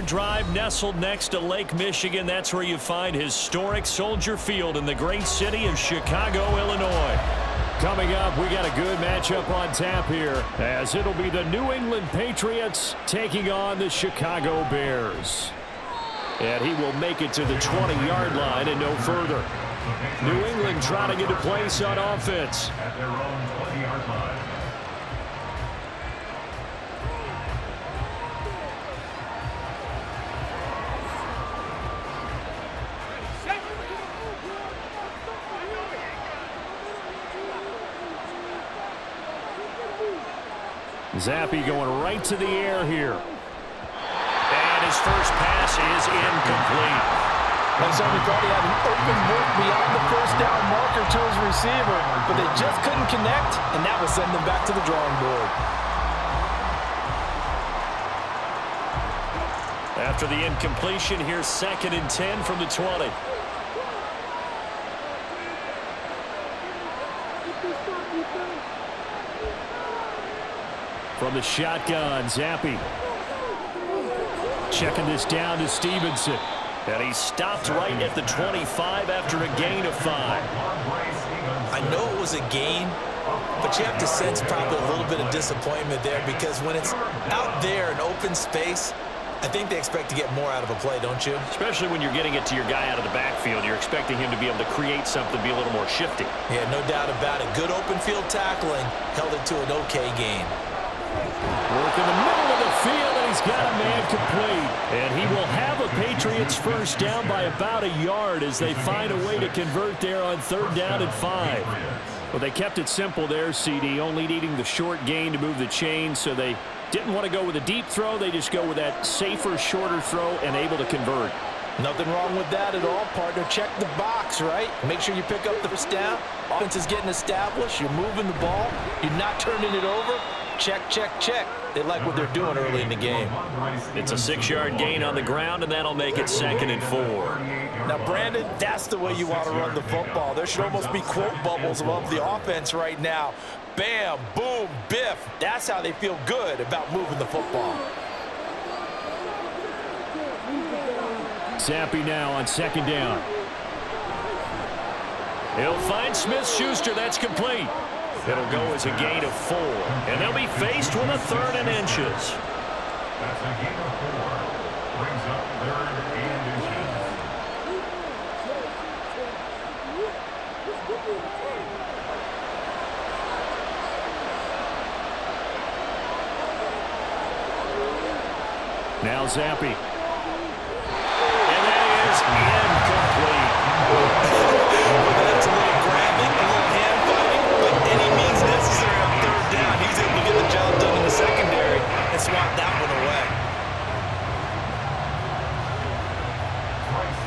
Drive nestled next to Lake Michigan. That's where you find historic Soldier Field in the great city of Chicago, Illinois. Coming up, we got a good matchup on tap here, as it'll be the New England Patriots taking on the Chicago Bears. And he will make it to the 20-yard line and no further. New England trying to get a place on offense. At their own 20-yard line. Zappe going right to the air here. And his first pass is incomplete. They certainly thought he had an open look beyond the first down marker to his receiver, but they just couldn't connect, and that will send them back to the drawing board. After the incompletion, here's 2nd and 10 from the 20. From the shotgun, Zappe. Checking this down to Stevenson. And he stopped right at the 25 after a gain of 5. I know it was a gain, but you have to sense probably a little bit of disappointment there, because when it's out there in open space, I think they expect to get more out of a play, don't you? Especially when you're getting it to your guy out of the backfield. You're expecting him to be able to create something, be a little more shifty. Yeah, no doubt about it. Good open field tackling, held it to an okay gain. Work in the middle of the field, and he's got a man complete. And he will have a Patriots first down by about a yard as they find a way to convert there on 3rd down and 5. Well, they kept it simple there, CD, only needing the short gain to move the chains, so they didn't want to go with a deep throw. They just go with that safer, shorter throw and able to convert. Nothing wrong with that at all, partner. Check the box, right? Make sure you pick up the first down. Offense is getting established. You're moving the ball. You're not turning it over. Check, check, check. They like what they're doing early in the game. It's a 6-yard gain on the ground, and that'll make it 2nd and 4. Now, Brandon, that's the way you want to run the football. There should almost be quote bubbles above the offense right now. Bam, boom, biff. That's how they feel good about moving the football. Zappe now on 2nd down. He'll find Smith-Schuster. That's complete. It'll go as a gain of 4. And they'll be faced with a 3rd and inches. That's a gain of 4. Brings up 3rd and inches. Now Zappe. And that is incomplete. That's a little grabbing, a little hand fighting, but any means necessary on 3rd down. He's able to get the job done in the secondary and swat that one away.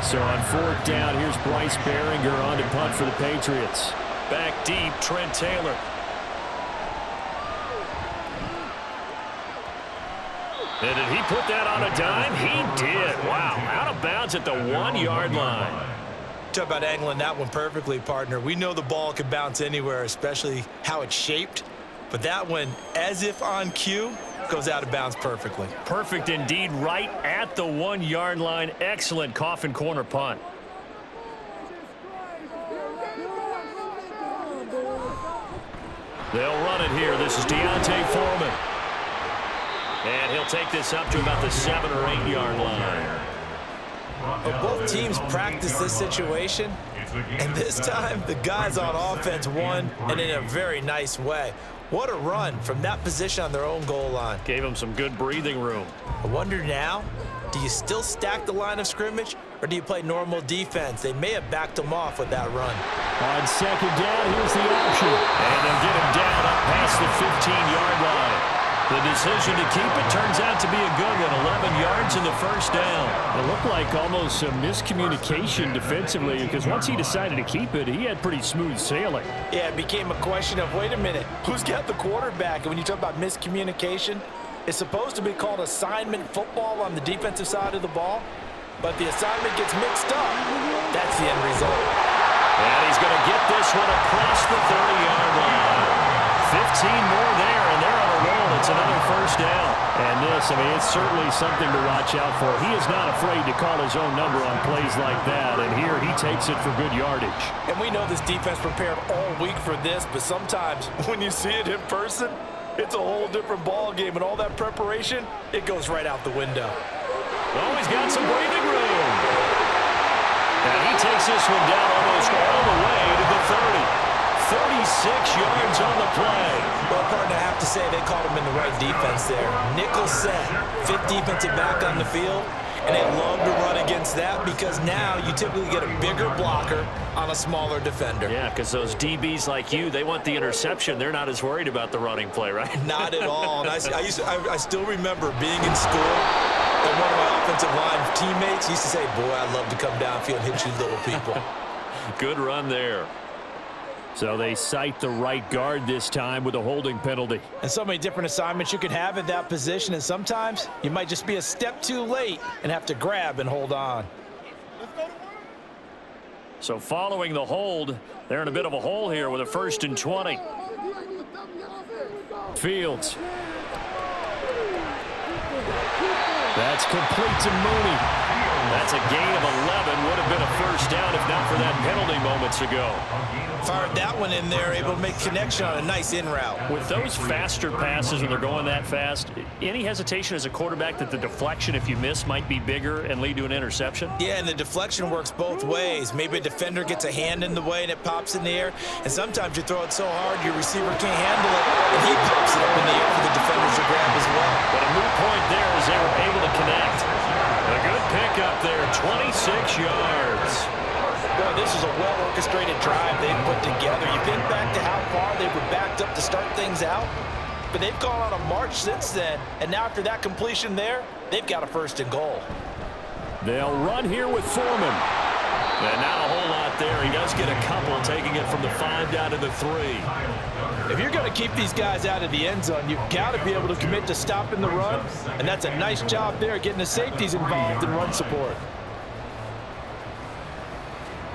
So on 4th down, here's Bryce Behringer on to punt for the Patriots. Back deep, Trent Taylor. And did he put that on a dime? He did. Wow, out of bounds at the 1-yard line. Talk about angling that one perfectly, partner. We know the ball can bounce anywhere, especially how it's shaped. But that one, as if on cue, goes out of bounds perfectly. Perfect indeed, right at the 1-yard line. Excellent coffin corner punt. They'll run it here. This is Deontay Foreman. And he'll take this up to about the 7- or 8-yard line. But both teams practice this situation, and this time the guys on offense won, and in a very nice way. What a run from that position on their own goal line. Gave them some good breathing room. I wonder now, do you still stack the line of scrimmage, or do you play normal defense? They may have backed them off with that run. On 2nd down, here's the option. And they'll get him down up past the 15-yard line. The decision to keep it turns out to be a good one. 11 yards in the first down. It looked like almost some miscommunication defensively, because once he decided to keep it, he had pretty smooth sailing. Yeah, it became a question of, wait a minute, who's got the quarterback? And when you talk about miscommunication, it's supposed to be called assignment football on the defensive side of the ball, but the assignment gets mixed up. That's the end result. And he's going to get this one across the 30-yard line. 15 more there, and they're on a roll it's another first down. And this, I mean, it's certainly something to watch out for. He is not afraid to call his own number on plays like that, and here he takes it for good yardage. And we know this defense prepared all week for this, but sometimes when you see it in person, it's a whole different ball game, and all that preparation, it goes right out the window. Oh, he's got some breathing room. And he takes this one down almost all the way to the 30. 36 yards on the play. Well, partner, I have to say they caught him in the right defense there. Nickel set, fifth defensive back on the field, and they love to run against that because now you typically get a bigger blocker on a smaller defender. Yeah, because those DBs like you, they want the interception. They're not as worried about the running play, right? Not at all. And I still remember being in school, and one of my offensive line teammates used to say, boy, I'd love to come downfield and hit you little people. Good run there. So they cite the right guard this time with a holding penalty. And so many different assignments you can have at that position, and sometimes you might just be a step too late and have to grab and hold on. So following the hold, they're in a bit of a hole here with a 1st and 20. Fields. That's complete to Mooney. That's a gain of 11. Would have been a first down if not for that penalty moments ago. Fired that one in there, able to make connection on a nice in route. With those faster passes when they're going that fast, any hesitation as a quarterback that the deflection, if you miss, might be bigger and lead to an interception? Yeah, and the deflection works both ways. Maybe a defender gets a hand in the way and it pops in the air, and sometimes you throw it so hard your receiver can't handle it, and he pops it up in the air for the defenders to grab as well. But a moot point there as they were able to connect. A good pickup there, 26 yards. Boy, this is a well-orchestrated drive they've put together. You think back to how far they were backed up to start things out, but they've gone on a march since then, and now after that completion there, they've got a 1st and goal. They'll run here with Foreman. And not a whole lot there. He does get a couple, taking it from the 5 down to the 3. If you're going to keep these guys out of the end zone, you've got to be able to commit to stopping the run, and that's a nice job there, getting the safeties involved in run support.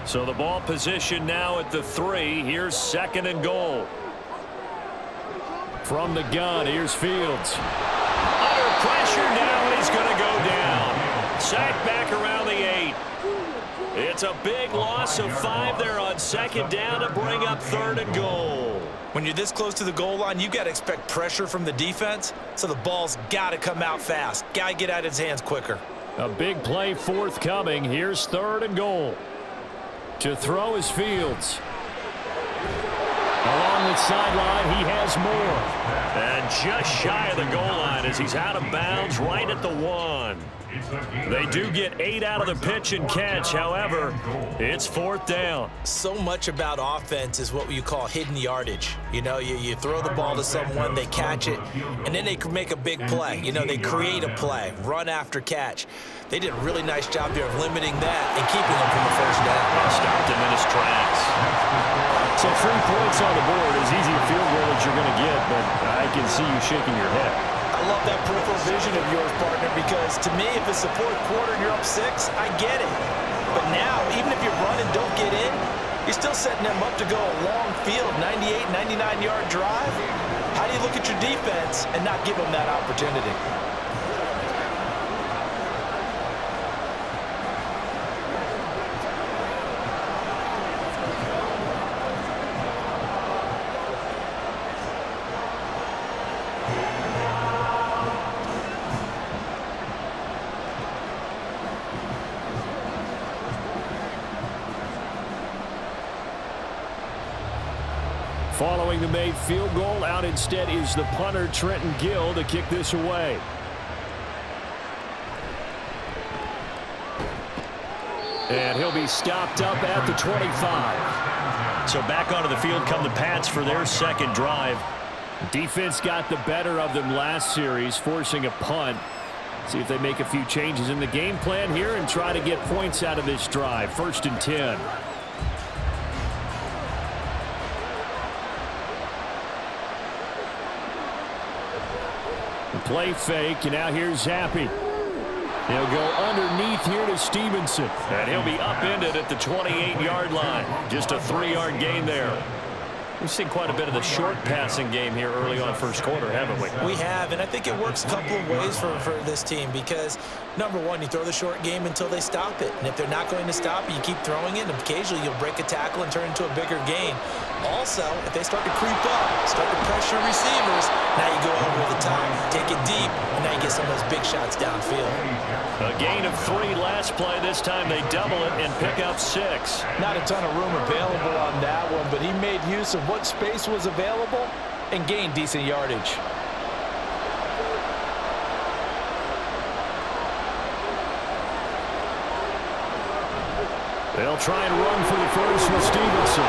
So the ball position now at the 3. Here's 2nd and goal. From the gun, here's Fields. Under pressure now, he's going to go down. Sacked back around the 8. It's a big loss of 5 there on 2nd down to bring up 3rd and goal. When you're this close to the goal line, you got to expect pressure from the defense, so the ball's got to come out fast. Got to get out of his hands quicker. A big play forthcoming. Here's 3rd and goal. To throw is Fields. Along the sideline, he has more. And just shy of the goal line as he's out of bounds right at the 1. They do get 8 out of the pitch and catch. However, it's 4th down. So much about offense is what you call hidden yardage. You know, you throw the ball to someone, they catch it, and then they can make a big play. You know, they create a play, run after catch. They did a really nice job there of limiting that and keeping them from the 1st down. Stopped him in his tracks. So 3 points on the board, as easy a field goal as you're going to get, but I can see you shaking your head. I love that peripheral vision of yours, partner, because to me, if it's the 4th quarter and you're up 6, I get it. But now, even if you run and don't get in, you're still setting them up to go a long field, 98, 99-yard drive. How do you look at your defense and not give them that opportunity? Following the made field goal, out instead is the punter, Trenton Gill, to kick this away. And he'll be stopped up at the 25. So back onto the field come the Pats for their 2nd drive. Defense got the better of them last series, forcing a punt. See if they make a few changes in the game plan here and try to get points out of this drive. 1st and 10. Play fake, and now here's Zappi. He'll go underneath here to Stevenson. And he'll be upended at the 28-yard line. Just a 3-yard gain there. We've seen quite a bit of the short passing game here early on first quarter, haven't we? We have, and I think it works a couple of ways for this team because, number one, you throw the short game until they stop it. And if they're not going to stop it, you keep throwing it, and occasionally you'll break a tackle and turn into a bigger gain. Also, if they start to creep up, start to pressure receivers, now you go over the top, take it deep, and now you get some of those big shots downfield. A gain of 3 last play. This time they double it and pick up 6. Not a ton of room available on that one, but he made use of what space was available and gained decent yardage. They'll try and run for the first with Stevenson.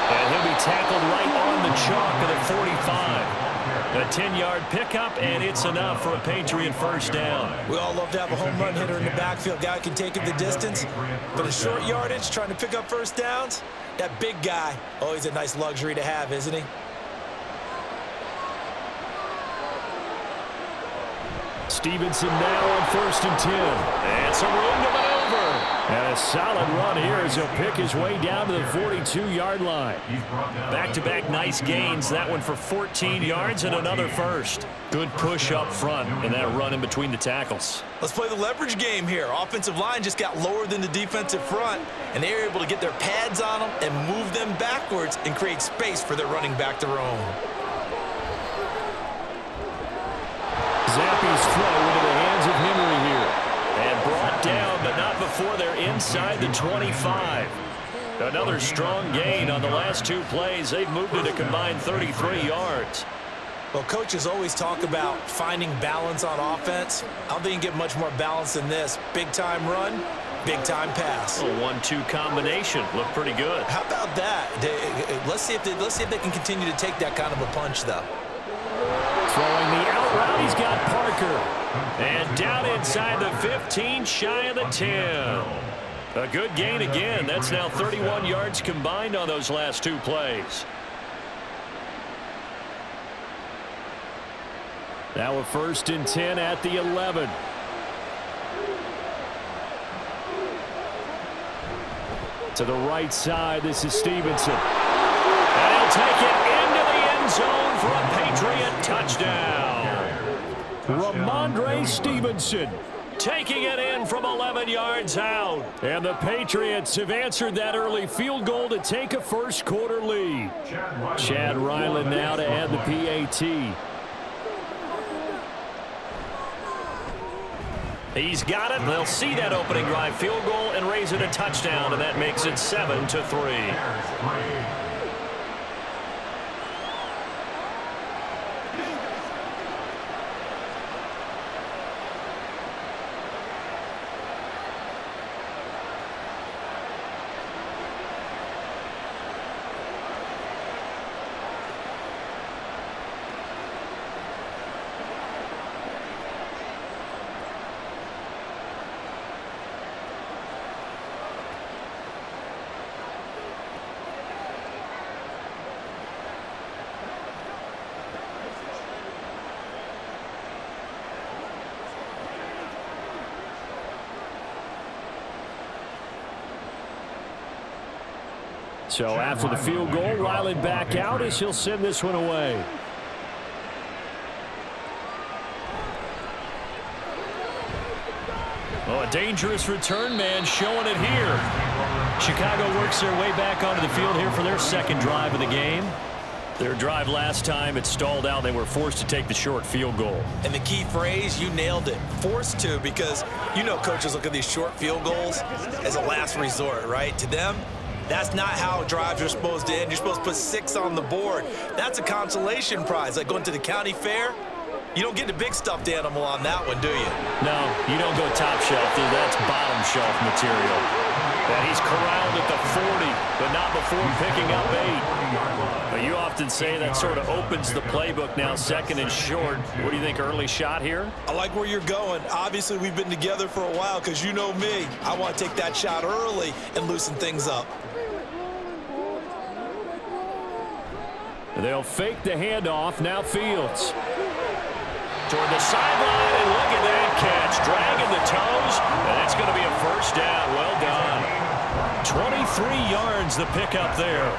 And he'll be tackled right on the chalk at the 45. A 10-yard pickup, and it's enough for a Patriot first down. We all love to have a home run hitter in the backfield. Guy can take it the distance. But a short yardage, trying to pick up first downs, that big guy, always a nice luxury to have, isn't he? Stevenson now on 1st and 10. And some room to maneuver. And a solid run here as he'll pick his way down to the 42-yard line. Back-to-back nice gains. That one for 14 yards and another first. Good push up front and that run in between the tackles. Let's play the leverage game here. Offensive line just got lower than the defensive front, and they were able to get their pads on them and move them backwards and create space for their running back to roam. Zappi's throw into the hands of Henry here. And brought down, but not before they're inside the 25. Another strong gain on the last 2 plays. They've moved it a combined 33 yards. Well, coaches always talk about finding balance on offense. I don't think you can get much more balance than this. Big-time run, big-time pass. A 1-2 combination. Looked pretty good. How about that? Let's see if they can continue to take that kind of a punch, though. Throwing the out route, he's got Parker. And down inside the 15, shy of the 10. A good gain again. That's now 31 yards combined on those last 2 plays. Now a 1st and 10 at the 11. To the right side, this is Stevenson. And he'll take it into the end zone for a Patriot touchdown. Ramondre Stevenson taking it in from 11 yards out. And the Patriots have answered that early field goal to take a first quarter lead. Chad Ryland now to add the PAT. He's got it. They'll see that opening drive field goal and raise it a touchdown, and that makes it 7-3. So after the field goal, Ryland back out as he'll send this one away. Oh, a dangerous return man showing it here. Chicago works their way back onto the field here for their second drive of the game. Their drive last time, it stalled out. They were forced to take the short field goal. And the key phrase, you nailed it. Forced to, because you know coaches look at these short field goals as a last resort, right? To them, that's not how drives are supposed to end. You're supposed to put 6 on the board. That's a consolation prize. Like going to the county fair, you don't get the big stuffed animal on that one, do you? No, you don't go top shelf, dude. That's bottom shelf material. And he's corralled at the 40, but not before picking up 8. But you often say that sort of opens the playbook now, 2nd and short. What do you think, early shot here? I like where you're going. Obviously, we've been together for a while because you know me. I want to take that shot early and loosen things up. They'll fake the handoff. Now Fields. Toward the sideline, and look at that catch. Dragging the toes, and it's going to be a first down. Well done. 23 yards the pickup there.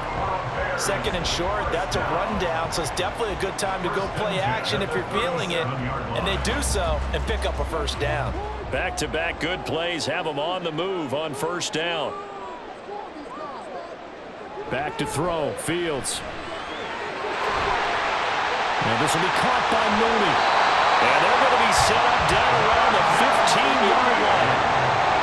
Second and short, that's a rundown, so it's definitely a good time to go play action if you're feeling it. And they do so and pick up a first down. Back-to-back good plays have them on the move on first down. Back to throw, Fields. And this will be caught by Mooney. And they're going to be set up down around the 15-yard line.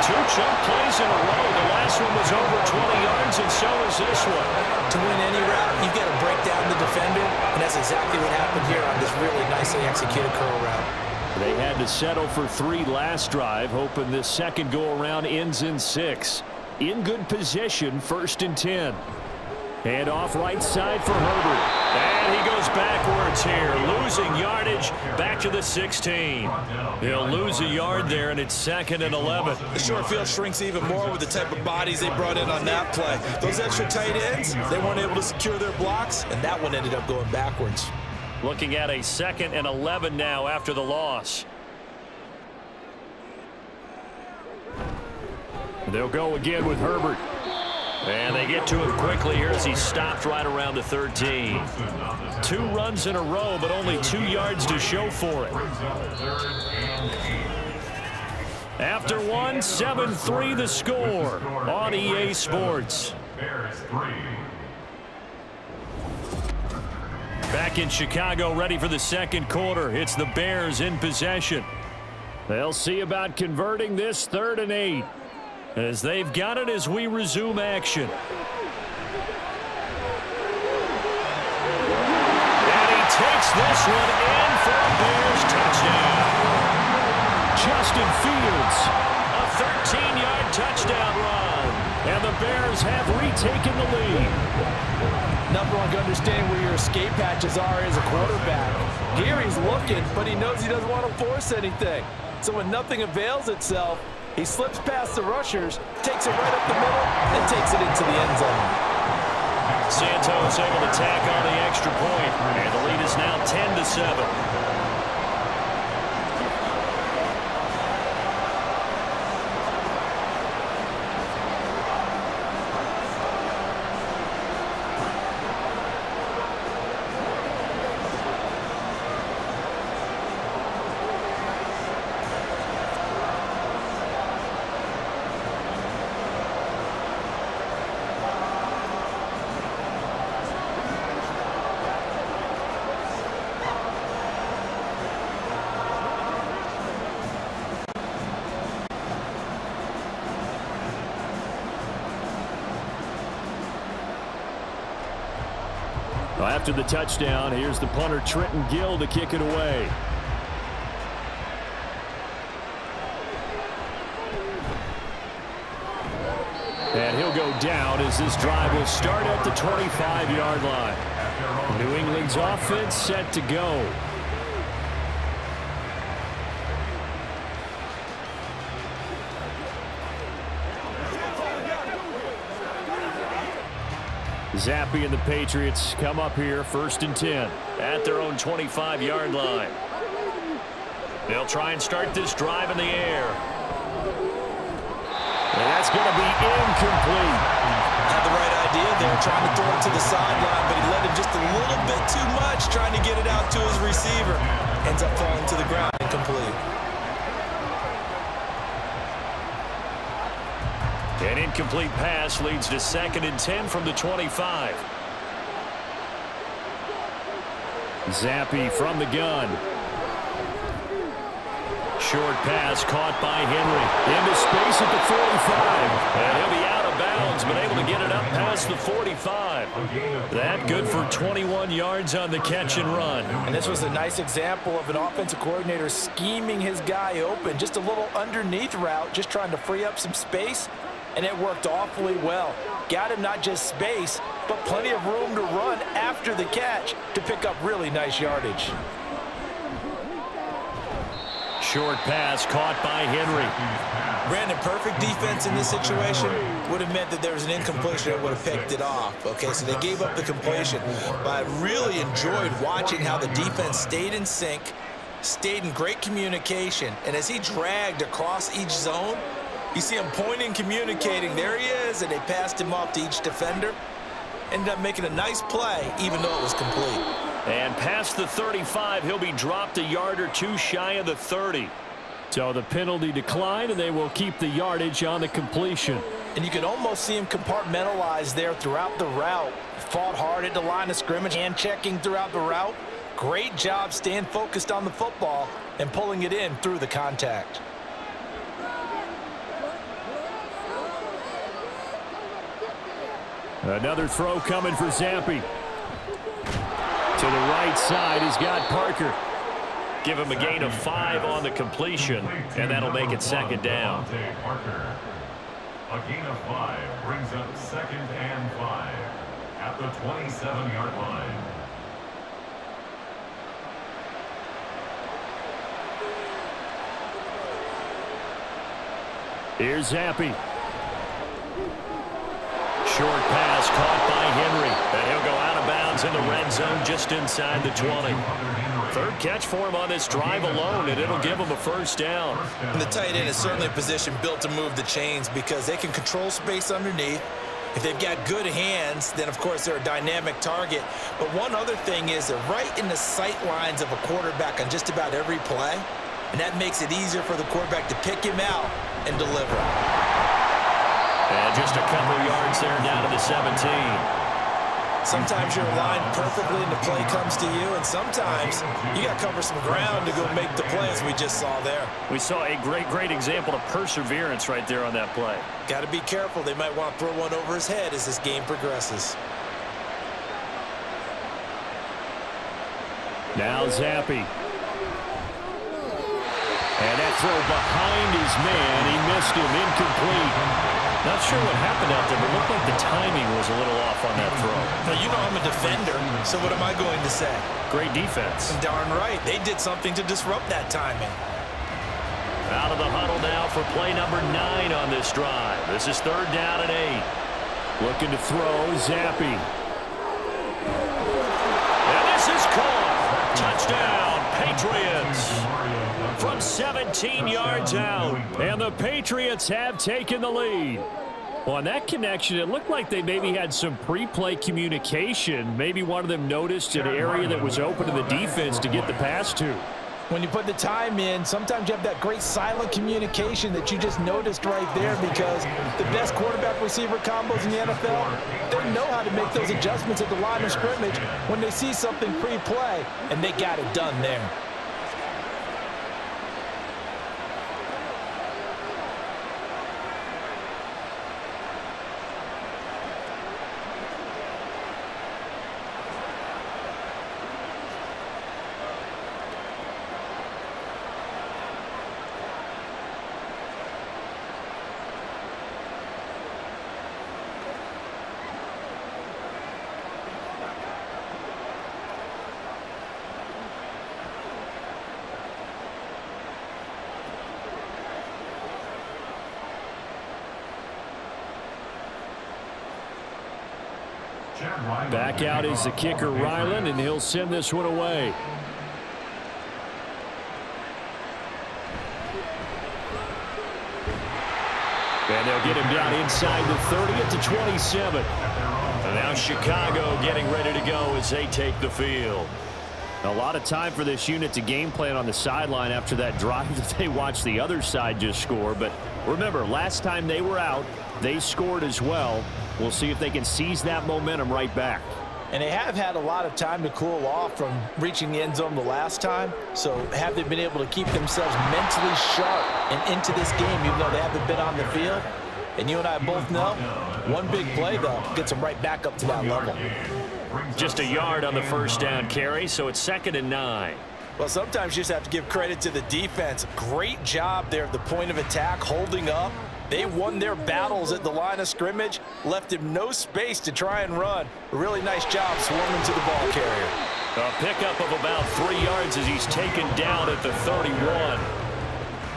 2 chunk plays in a row. The last one was over 20 yards, and so is this one. To win any route, you've got to break down the defender, and that's exactly what happened here on this really nicely executed curl route. They had to settle for 3 last drive, hoping this second go-around ends in 6. In good position, 1st and 10. And off right side for Herbert. And he goes backwards here, losing yardage back to the 16. He'll lose a yard there, and it's 2nd and 11. The short field shrinks even more with the type of bodies they brought in on that play. Those extra tight ends, they weren't able to secure their blocks, and that one ended up going backwards. Looking at a 2nd and 11 now after the loss. They'll go again with Herbert. And they get to him quickly here as he stopped right around the 13. 2 runs in a row, but only 2 yards to show for it. After one, 7-3 the score on EA Sports. Back in Chicago, ready for the second quarter. It's the Bears in possession. They'll see about converting this 3rd and 8. As they've got it as we resume action. And he takes this one in for a Bears touchdown. Justin Fields, a 13-yard touchdown run. And the Bears have retaken the lead. Number one, to understand where your escape hatches are as a quarterback. Here he's looking, but he knows he doesn't want to force anything. So when nothing avails itself, he slips past the rushers, takes it right up the middle, and takes it into the end zone. Santos able to tack on the extra point, and the lead is now 10-7. After the touchdown, here's the punter Trenton Gill to kick it away. And he'll go down as this drive will start at the 25-yard line. New England's offense set to go. Zappi and the Patriots come up here 1st and 10 at their own 25-yard line. They'll try and start this drive in the air. And that's going to be incomplete. Had the right idea there, trying to throw it to the sideline, but he led him just a little bit too much, trying to get it out to his receiver. Ends up falling to the ground, incomplete. An incomplete pass leads to 2nd and 10 from the 25. Zappi from the gun. Short pass caught by Henry. Into space at the 45. And he'll be out of bounds, but able to get it up past the 45. That good for 21 yards on the catch and run. And this was a nice example of an offensive coordinator scheming his guy open. Just a little underneath route, just trying to free up some space. And it worked awfully well. Got him not just space, but plenty of room to run after the catch to pick up really nice yardage. Short pass caught by Henry. Brandon, perfect defense in this situation would have meant that there was an incompletion that would have picked it off. Okay, so they gave up the completion. But I really enjoyed watching how the defense stayed in sync, stayed in great communication, and as he dragged across each zone, you see him pointing, communicating. There he is, and they passed him off to each defender. ended up making a nice play, even though it was complete. And past the 35, he'll be dropped a yard or two shy of the 30. So the penalty declined, and they will keep the yardage on the completion. And you can almost see him compartmentalize there throughout the route. Fought hard at the line of scrimmage, hand checking throughout the route. Great job staying focused on the football and pulling it in through the contact. Another throw coming for Zampi. To the right side, he's got Parker. Give him a gain of 5 on the completion, and that'll make it second down. A gain of 5 brings up 2nd and 5 at the 27-yard line. Here's Zampi. Short pass caught by Henry, and he'll go out of bounds in the red zone just inside the 20. Third catch for him on this drive alone, and it'll give him a first down. And the tight end is certainly a position built to move the chains because they can control space underneath. If they've got good hands, then, of course, they're a dynamic target. But one other thing is they're right in the sight lines of a quarterback on just about every play, and that makes it easier for the quarterback to pick him out and deliver. And just a couple yards there down to the 17. Sometimes you're aligned perfectly and the play comes to you, and sometimes you got to cover some ground to go make the play, as we just saw there. We saw a great example of perseverance right there on that play. Got to be careful. They might want to throw one over his head as this game progresses. Now Zampi. And that throw behind his man. He missed him, incomplete. Not sure what happened out there, but it looked like the timing was a little off on that throw. Now, you know I'm a defender, so what am I going to say? Great defense. Darn right. They did something to disrupt that timing. Out of the huddle now for play number 9 on this drive. This is 3rd down and 8. Looking to throw, Zampi. And this is caught. Touchdown, Patriots. From 17 yards out, and the Patriots have taken the lead. On that connection, it looked like they maybe had some pre-play communication. Maybe one of them noticed an area that was open to the defense to get the pass to. When you put the time in, sometimes you have that great silent communication that you just noticed right there, because the best quarterback-receiver combos in the NFL, they know how to make those adjustments at the line of scrimmage when they see something pre-play, and they got it done there. Back out is the kicker, Ryland, and he'll send this one away. And they'll get him down inside the 30 at the 27. And now Chicago getting ready to go as they take the field. A lot of time for this unit to game plan on the sideline after that drive that they watched the other side just score. But remember, last time they were out, they scored as well. We'll see if they can seize that momentum right back. And they have had a lot of time to cool off from reaching the end zone the last time. So have they been able to keep themselves mentally sharp and into this game, even though they haven't been on the field? And you and I both know, one big play, though, gets them right back up to that level. Just a yard on the first down carry, so it's 2nd and 9. Well, sometimes you just have to give credit to the defense. Great job there at the point of attack, holding up. They won their battles at the line of scrimmage, left him no space to try and run. A really nice job swarming to the ball carrier. A pickup of about 3 yards as he's taken down at the 31.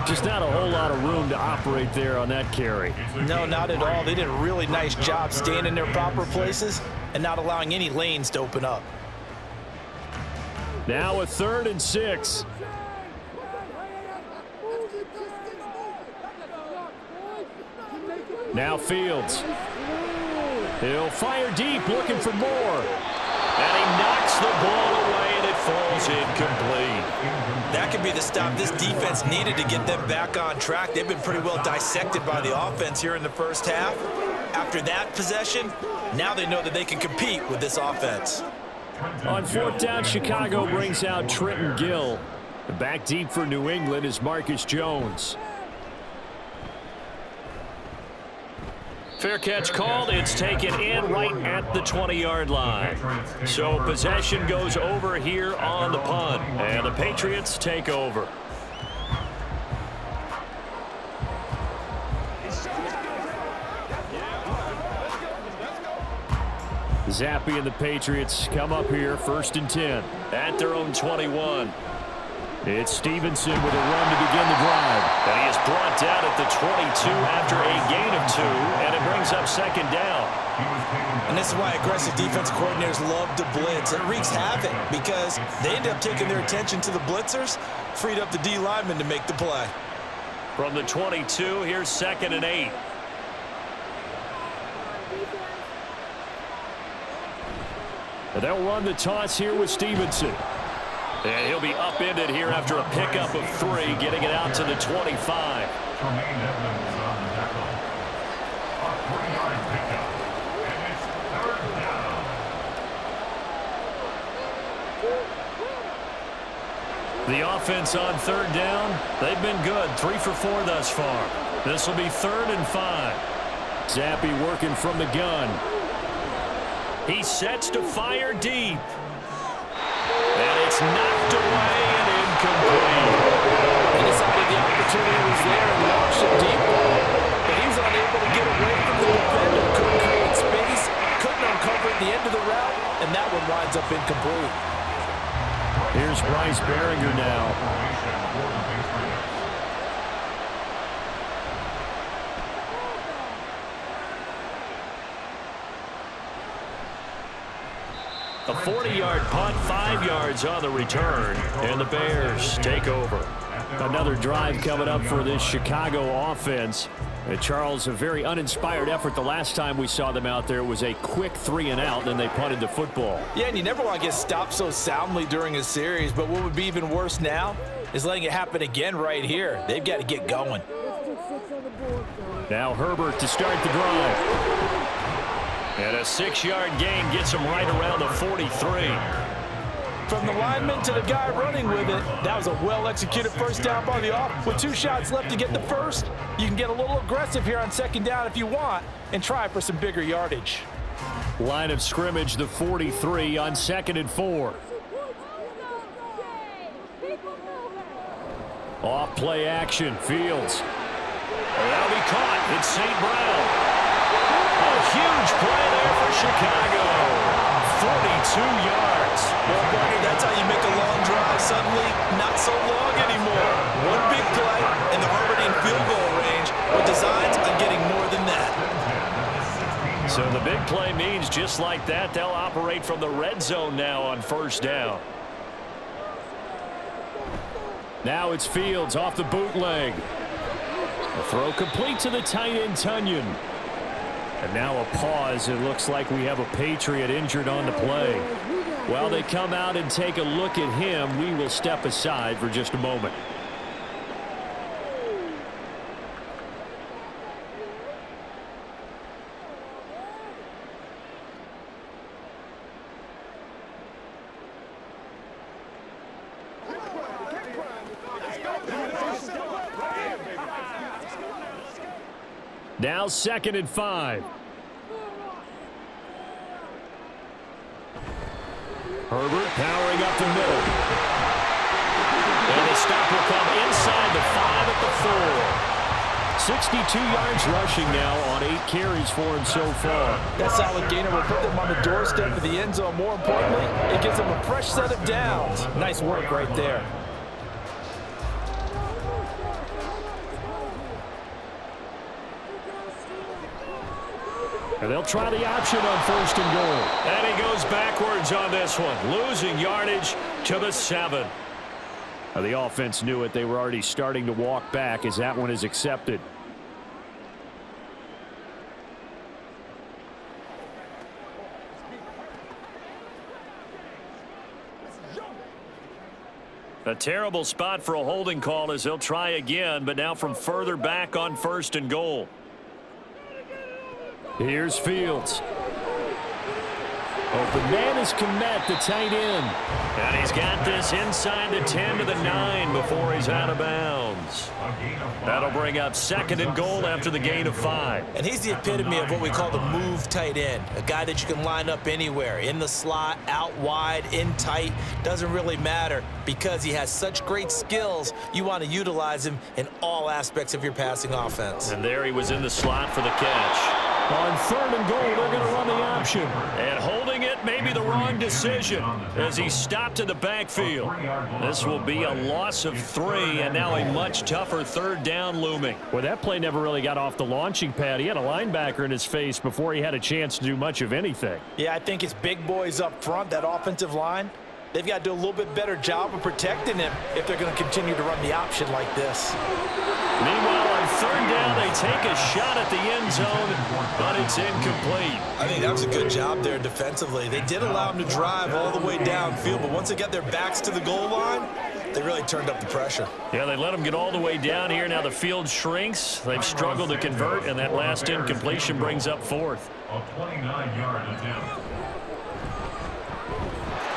Just not a whole lot of room to operate there on that carry. No, not at all. They did a really nice job staying in their proper places and not allowing any lanes to open up. Now a 3rd and 6. Now Fields. He'll fire deep, looking for more. And he knocks the ball away, and it falls incomplete. That could be the stop this defense needed to get them back on track. They've been pretty well dissected by the offense here in the first half. After that possession, now they know that they can compete with this offense. On fourth down, Chicago brings out Trenton Gill. Back deep for New England is Marcus Jones. Fair catch called. It's taken in right at the 20-yard line. So possession goes over here on the punt, and the Patriots take over. Zappe and the Patriots come up here, 1st and 10 at their own 21. It's Stevenson with a run to begin the drive. And he is brought down at the 22 after a gain of 2, and it brings up 2nd down. And this is why aggressive defense coordinators love to blitz. It wreaks havoc because they end up taking their attention to the blitzers, freed up the D lineman to make the play. From the 22, here's 2nd and 8. And they'll run the toss here with Stevenson. And he'll be upended here after a pickup of 3, getting it out to the 25. The offense on 3rd down, they've been good. 3 for 4 thus far. This will be 3rd and 5. Zappe working from the gun. He sets to fire deep. And it's knocked away and incomplete. He decided the opportunity was there and launched it deep. But he was unable to get away from the defender. Couldn't create space. Couldn't uncover at the end of the route. And that one winds up incomplete. Here's Bryce Behringer now. A 40-yard punt, 5 yards on the return, and the Bears take over. Another drive coming up for this Chicago offense. Charles, a very uninspired effort the last time we saw them out there. It was a quick 3-and-out, then they punted the football. Yeah, and you never want to get stopped so soundly during a series, but what would be even worse now is letting it happen again right here. They've got to get going. Now Herbert to start the drive. And a 6-yard gain gets him right around the 43. From the lineman to the guy running with it, that was a well-executed first down by the off. With 2 shots left to get the first, you can get a little aggressive here on 2nd down if you want and try for some bigger yardage. Line of scrimmage, the 43 on 2nd and 4. Off play action, Fields. That'll be caught. It's St. Brown. A huge play there for Chicago. 42 yards. Well, Barney, that's how you make a long drive suddenly not so long anymore. One big play, and the Herbert in field goal range with designs on getting more than that. So the big play means just like that, they'll operate from the red zone now on 1st down. Now it's Fields off the bootleg. The throw complete to the tight end, Tunyon. And now a pause. It looks like we have a Patriot injured on the play. While they come out and take a look at him, we will step aside for just a moment. Now 2nd and 5. Herbert powering up the middle. And the stop will come inside the 5 at the 4. 62 yards rushing now on 8 carries for him so far. That solid gainer will put them on the doorstep of the end zone. More importantly, it gives them a fresh set of downs. Nice work right there. And they'll try the option on 1st and goal. And he goes backwards on this one, losing yardage to the 7. Now, the offense knew it. They were already starting to walk back as that one is accepted. A terrible spot for a holding call as they'll try again, but now from further back on 1st and goal. Here's Fields. Open man is Kmet, the tight end. And he's got this inside the 10 to the 9 before he's out of bounds. That'll bring up 2nd and goal after the gain of 5. And he's the epitome of what we call the move tight end, a guy that you can line up anywhere, in the slot, out wide, in tight, doesn't really matter because he has such great skills. You want to utilize him in all aspects of your passing offense. And there he was in the slot for the catch. On 3rd and goal, they're going to run the option. And holding it may be the wrong decision as he stopped in the backfield. This will be a loss of 3, and now a much tougher 3rd down looming. Well, that play never really got off the launching pad. He had a linebacker in his face before he had a chance to do much of anything. Yeah, I think it's big boys up front, that offensive line. They've got to do a little bit better job of protecting him if they're going to continue to run the option like this. Meanwhile, on 3rd down, they take a shot at the end zone, but it's incomplete. I think that was a good job there defensively. They did allow him to drive all the way downfield, but once they got their backs to the goal line, they really turned up the pressure. Yeah, they let him get all the way down here. Now the field shrinks. They've struggled to convert, and that last incompletion brings up 4th. A 29-yard attempt.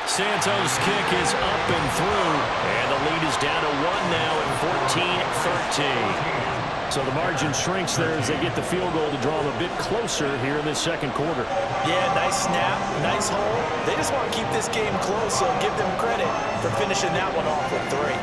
Santos' kick is up and through, and the lead is down to 1 now at 14-13. So the margin shrinks there as they get the field goal to draw them a bit closer here in this 2nd quarter. Yeah, nice snap, nice hole. They just want to keep this game close, so give them credit for finishing that one off with 3.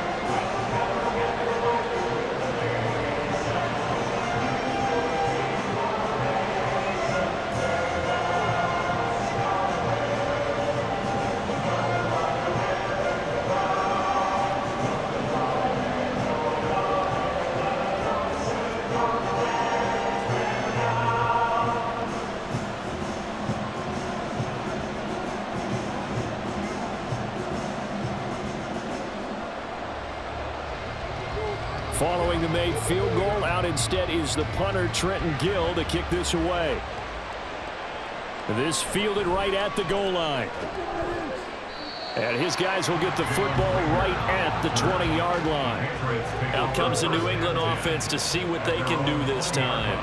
Following the made field goal, out instead is the punter, Trenton Gill, to kick this away. This fielded right at the goal line. And his guys will get the football right at the 20-yard line. Out comes the New England offense to see what they can do this time.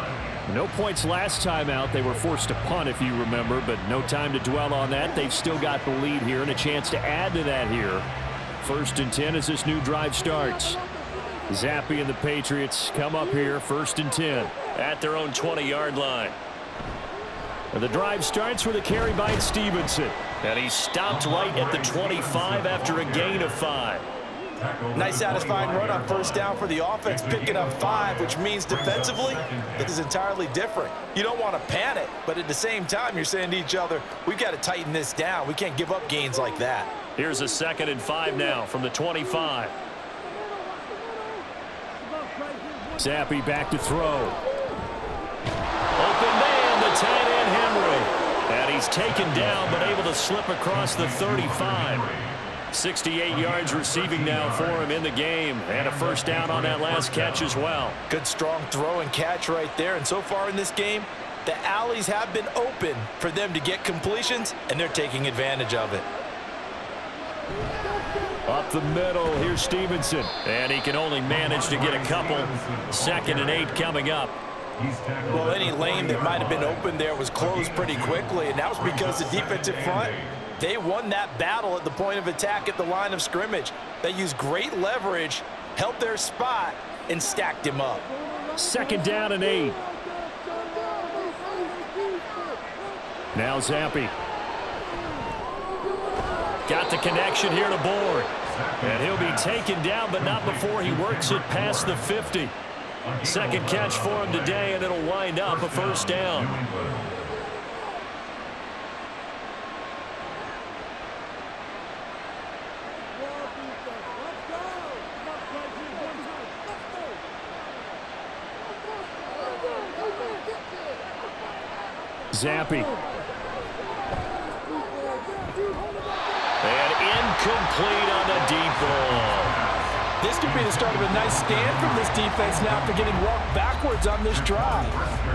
No points last time out. They were forced to punt, if you remember, but no time to dwell on that. They've still got the lead here and a chance to add to that here. 1st and 10 as this new drive starts. Zappe and the Patriots come up here, 1st and 10. At their own 20-yard line. And the drive starts with a carry by Stevenson. And he stopped right at the 25 after a gain of 5. Nice satisfying run on 1st down for the offense, picking up 5, which means defensively, this is entirely different. You don't want to panic, but at the same time, you're saying to each other, we've got to tighten this down. We can't give up gains like that. Here's a 2nd and 5 now from the 25. Zappe back to throw. Open man, the tight end Henry. And he's taken down, but able to slip across the 35. 68 yards receiving now for him in the game. And a 1st down on that last catch as well. Good strong throw and catch right there. And so far in this game, the alleys have been open for them to get completions, and they're taking advantage of it. Up the middle, here's Stevenson. And he can only manage to get a couple. 2nd and 8 coming up. Well, any lane that might have been open there was closed pretty quickly, and that was because the defensive front, they won that battle at the point of attack at the line of scrimmage. They used great leverage, held their spot, and stacked him up. 2nd down and 8. Now Zappe. Got the connection here to Bourne. And he'll be taken down, but not before he works it past the 50. 2nd catch for him today, and it'll wind up a 1st down. Zappe. And incomplete on the deep ball. This could be the start of a nice stand from this defense now after getting walked backwards on this drive.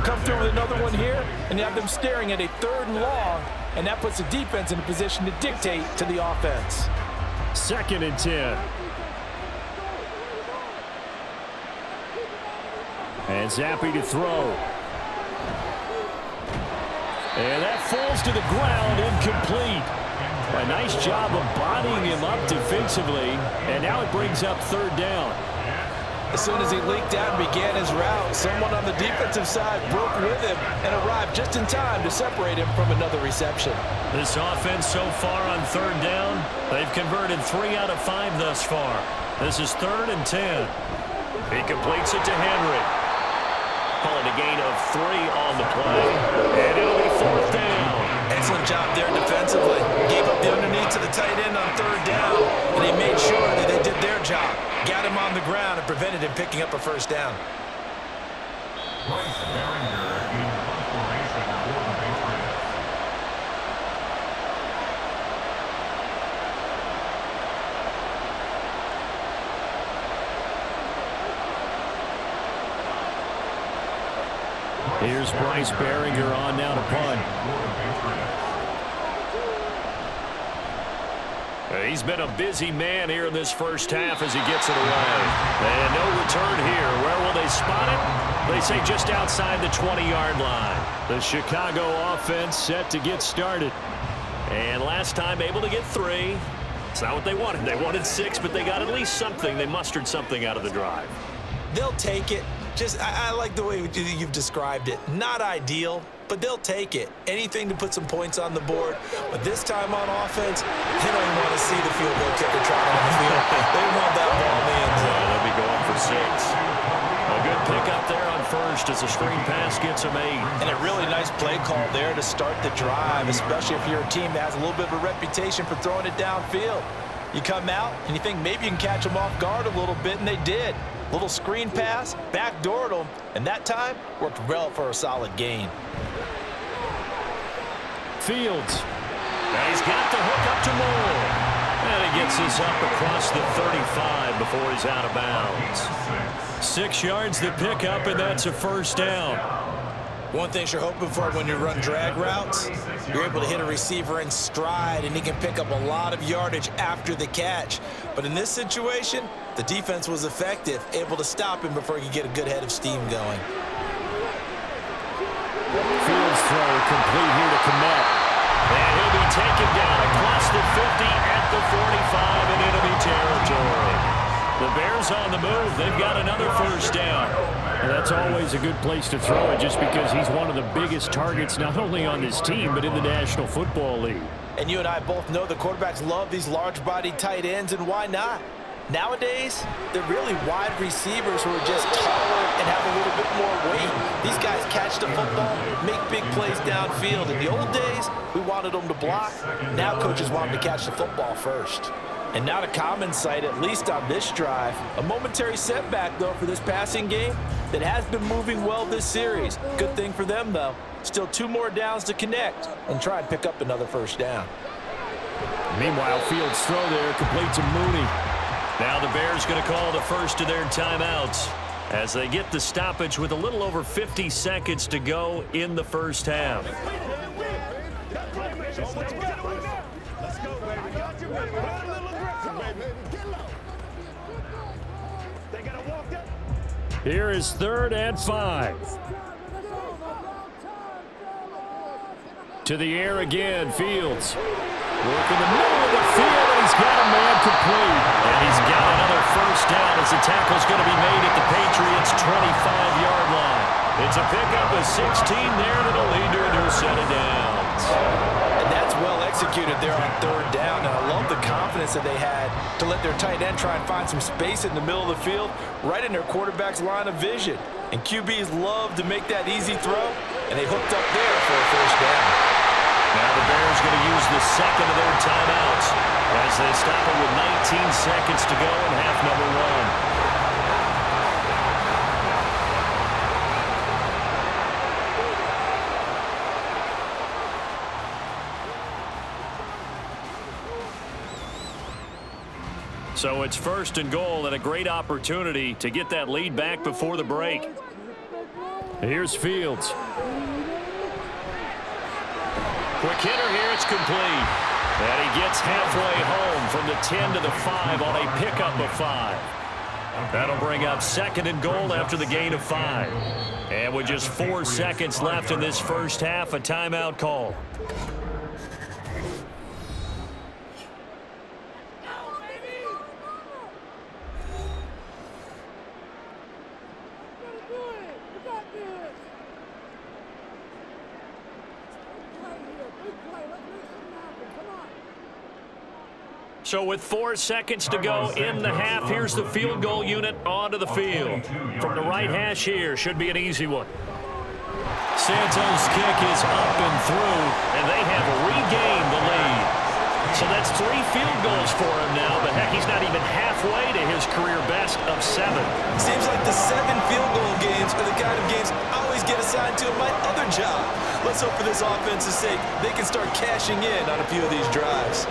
Come through with another one here, and you have them staring at a 3rd and long, and that puts the defense in a position to dictate to the offense. 2nd and 10. And Zappi to throw. And that falls to the ground, incomplete. A nice job of bodying him up defensively. And now it brings up third down. As soon as he leaked out and began his route, someone on the defensive side broke with him and arrived just in time to separate him from another reception. This offense so far on third down, they've converted 3 out of 5 thus far. This is 3rd and 10. He completes it to Henry. Calling a gain of 3 on the play, and it'll be 4th down. Excellent job there defensively. Gave up the underneath to the tight end on third down, and they made sure that they did their job. Got him on the ground and prevented him picking up a first down. Bryce Behringer in formation for the Patriots. Here's Bryce Behringer on now to punt. He's been a busy man here in this first half as he gets it away. And no return here. Where will they spot it? They say just outside the 20-yard line. The Chicago offense set to get started. And last time able to get 3. It's not what they wanted. They wanted 6, but they got at least something. They mustered something out of the drive. They'll take it. I like the way you've described it. Not ideal, but they'll take it. Anything to put some points on the board. But this time on offense, they don't even want to see the field goal kicker trot on the field. They want that ball in the end zone. They'll be going for 6. A good pickup there on first as a screen pass gets them 8. And a really nice play call there to start the drive, especially if you're a team that has a little bit of a reputation for throwing it downfield. You come out and you think maybe you can catch them off guard a little bit, and they did. Little screen pass, backdoored them, and that time worked well for a solid gain. Fields. And he's got the hook up to Moore. And he gets this up across the 35 before he's out of bounds. 6 yards the pickup, and that's a first down. One thing you're hoping for when you run drag routes, you're able to hit a receiver in stride, and he can pick up a lot of yardage after the catch. But in this situation, the defense was effective, able to stop him before he could get a good head of steam going. Fields throw complete here to Kmet. And he'll be taken down across the 50 at the 45 in enemy territory. The Bears on the move. They've got another first down. And that's always a good place to throw it just because he's one of the biggest targets not only on this team but in the National Football League. And you and I both know the quarterbacks love these large-bodied tight ends, and why not? Nowadays, they're really wide receivers who are just taller and have a little bit more weight. These guys catch the football, make big plays downfield. In the old days, we wanted them to block. Now coaches want them to catch the football first. And not a common sight, at least on this drive. A momentary setback, though, for this passing game that has been moving well this series. Good thing for them, though. Still 2 more downs to connect and try and pick up another first down. Meanwhile, Fields' throw there complete to Mooney. Now the Bears going to call the first of their timeouts as they get the stoppage with a little over 50 seconds to go in the first half. Here is 3rd and 5. To the air again, Fields. Working the middle of the field, and he's got a man complete. And he's got another first down as the tackle's going to be made at the Patriots' 25-yard line. It's a pickup of 16 there that'll lead to a new set of downs. And that's well executed there on 3rd down. And I love the confidence that they had to let their tight end try and find some space in the middle of the field, right in their quarterback's line of vision. And QBs love to make that easy throw, and they hooked up there for a first down. Now the Bears going to use the second of their timeouts as they stop it with 19 seconds to go in half number 1. So it's 1st and goal and a great opportunity to get that lead back before the break. Here's Fields. Quick hitter here, it's complete. And he gets halfway home from the 10 to the 5 on a pickup of 5. That'll bring up 2nd and goal after the gain of 5. And with just 4 seconds left in this first half, a timeout call. So with 4 seconds to go in the half, here's the field goal unit onto the field. From the right hash here, should be an easy one. Santos' kick is up and through, and they have regained the lead. So that's 3 field goals for him now, but heck, he's not even halfway to his career best of 7. Seems like the 7 field goal games are the kind of games I always get assigned to in my other job. Let's hope for this offense's sake they can start cashing in on a few of these drives.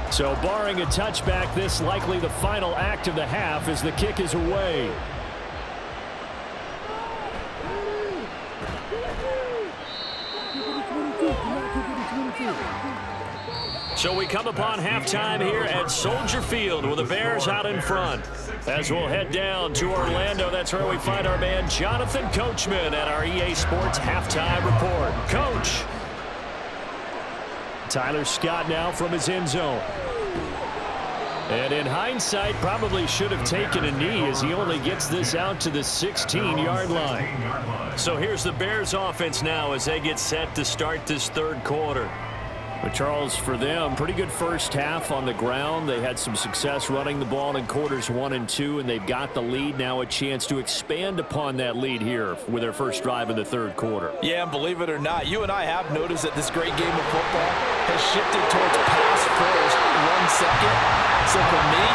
So barring a touchback, this likely the final act of the half as the kick is away. So we come upon halftime here at Soldier Field with the Bears out in front. As we'll head down to Orlando, that's where we find our man Jonathan Coachman at our EA Sports Halftime Report. Coach. Tyler Scott now from his end zone. And in hindsight, probably should have taken a knee as he only gets this out to the 16-yard line. So here's the Bears offense now as they get set to start this third quarter. But Charles, for them, pretty good first half on the ground. They had some success running the ball in quarters 1 and 2, and they've got the lead. Now a chance to expand upon that lead here with their first drive in the third quarter. Yeah, and believe it or not, you and I have noticed that this great game of football has shifted towards pass first, run second. So for me,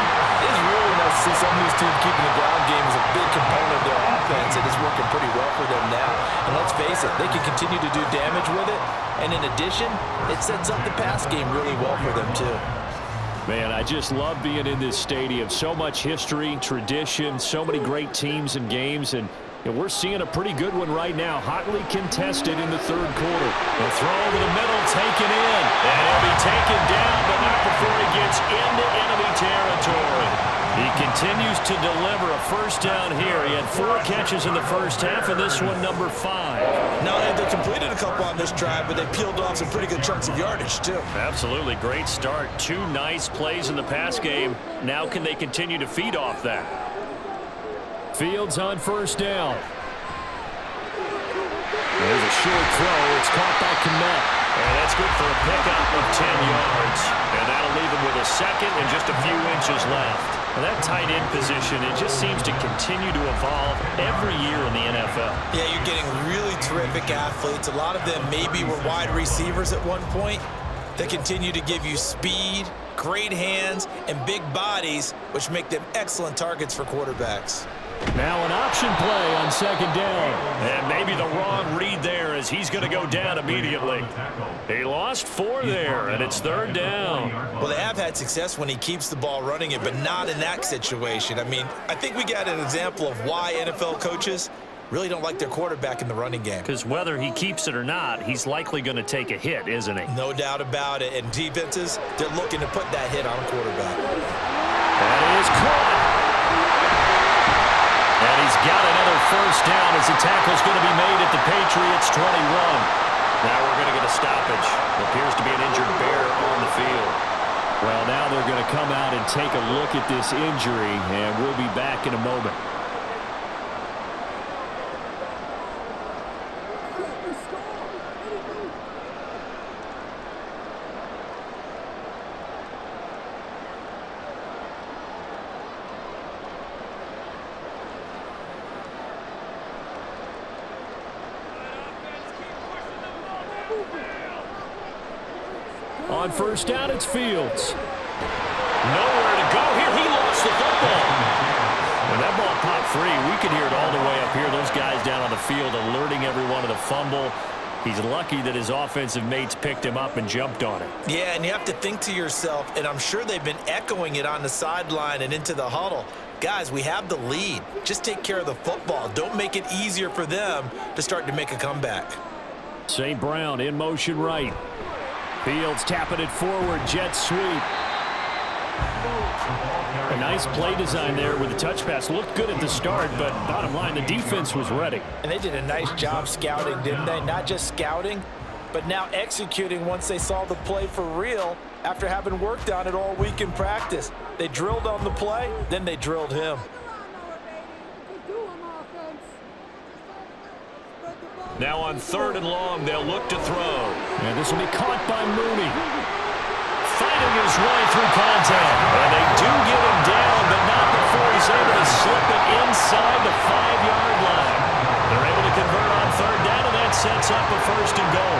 it's really nice to see some of these teams keeping the ground game as a big component of their offense, and it's working pretty well for them now. And let's face it, they can continue to do damage with it. And in addition, it sets up the pass game really well for them, too. Man, I just love being in this stadium. So much history, tradition, so many great teams and games. And we're seeing a pretty good one right now. Hotly contested in the third quarter. The throw over the middle, taken in. And he'll be taken down, but not before he gets into enemy territory. He continues to deliver a first down here. He had 4 catches in the first half, and this one number 5. Not only have they completed a couple on this drive, but they peeled off some pretty good chunks of yardage, too. Absolutely. Great start. 2 nice plays in the pass game. Now can they continue to feed off that? Fields on first down. There's a short throw. It's caught by Kmet. And that's good for a pickup of 10 yards. And that'll leave him with a second and just a few inches left. And that tight end position, it just seems to continue to evolve every year in the NFL. Yeah, you're getting really terrific athletes. A lot of them maybe were wide receivers at one point. They continue to give you speed, great hands, and big bodies, which make them excellent targets for quarterbacks. Now an option play on second down. And maybe the wrong read there as he's going to go down immediately. He lost 4 there, and it's third down. Well, they have had success when he keeps the ball running it, but not in that situation. I mean, I think we got an example of why NFL coaches really don't like their quarterback in the running game. Because whether he keeps it or not, he's likely going to take a hit, isn't he? No doubt about it. And defenses, they're looking to put that hit on a quarterback. That is caught. And he's got another first down as the tackle's going to be made at the Patriots 21. Now we're going to get a stoppage. It appears to be an injured Bear on the field. Well, now they're going to come out and take a look at this injury, and we'll be back in a moment. On first down, it's Fields. Nowhere to go here. He lost the football. When that ball popped free. We can hear it all the way up here. Those guys down on the field alerting everyone of the fumble. He's lucky that his offensive mates picked him up and jumped on it. Yeah, and you have to think to yourself, and I'm sure they've been echoing it on the sideline and into the huddle. Guys, we have the lead. Just take care of the football. Don't make it easier for them to start to make a comeback. St. Brown in motion right. Fields tapping it forward. Jet sweep. A nice play design there with the touch pass. Looked good at the start, but bottom line, the defense was ready. And they did a nice job scouting, didn't they? Not just scouting, but now executing once they saw the play for real after having worked on it all week in practice. They drilled on the play, then they drilled him. Now on 3rd and long, they'll look to throw. And this will be caught by Mooney. Fighting his way through contact. And they do get him down, but not before he's able to slip it inside the 5-yard line. They're able to convert on 3rd down, and that sets up a 1st and goal.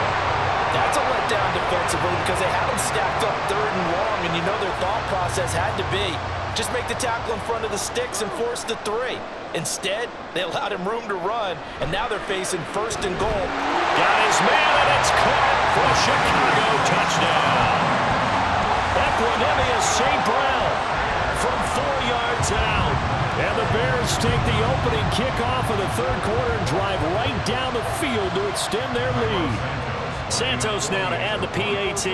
That's a letdown defensively because they had them stacked up 3rd and long, and you know their thought process had to be just make the tackle in front of the sticks and force the 3. Instead, they allowed him room to run, and now they're facing 1st and goal. Got his man, and it's caught for a Chicago touchdown. Equanimous St. Brown from 4 yards out. And the Bears take the opening kickoff of the 3rd quarter and drive right down the field to extend their lead. Santos now to add the PAT.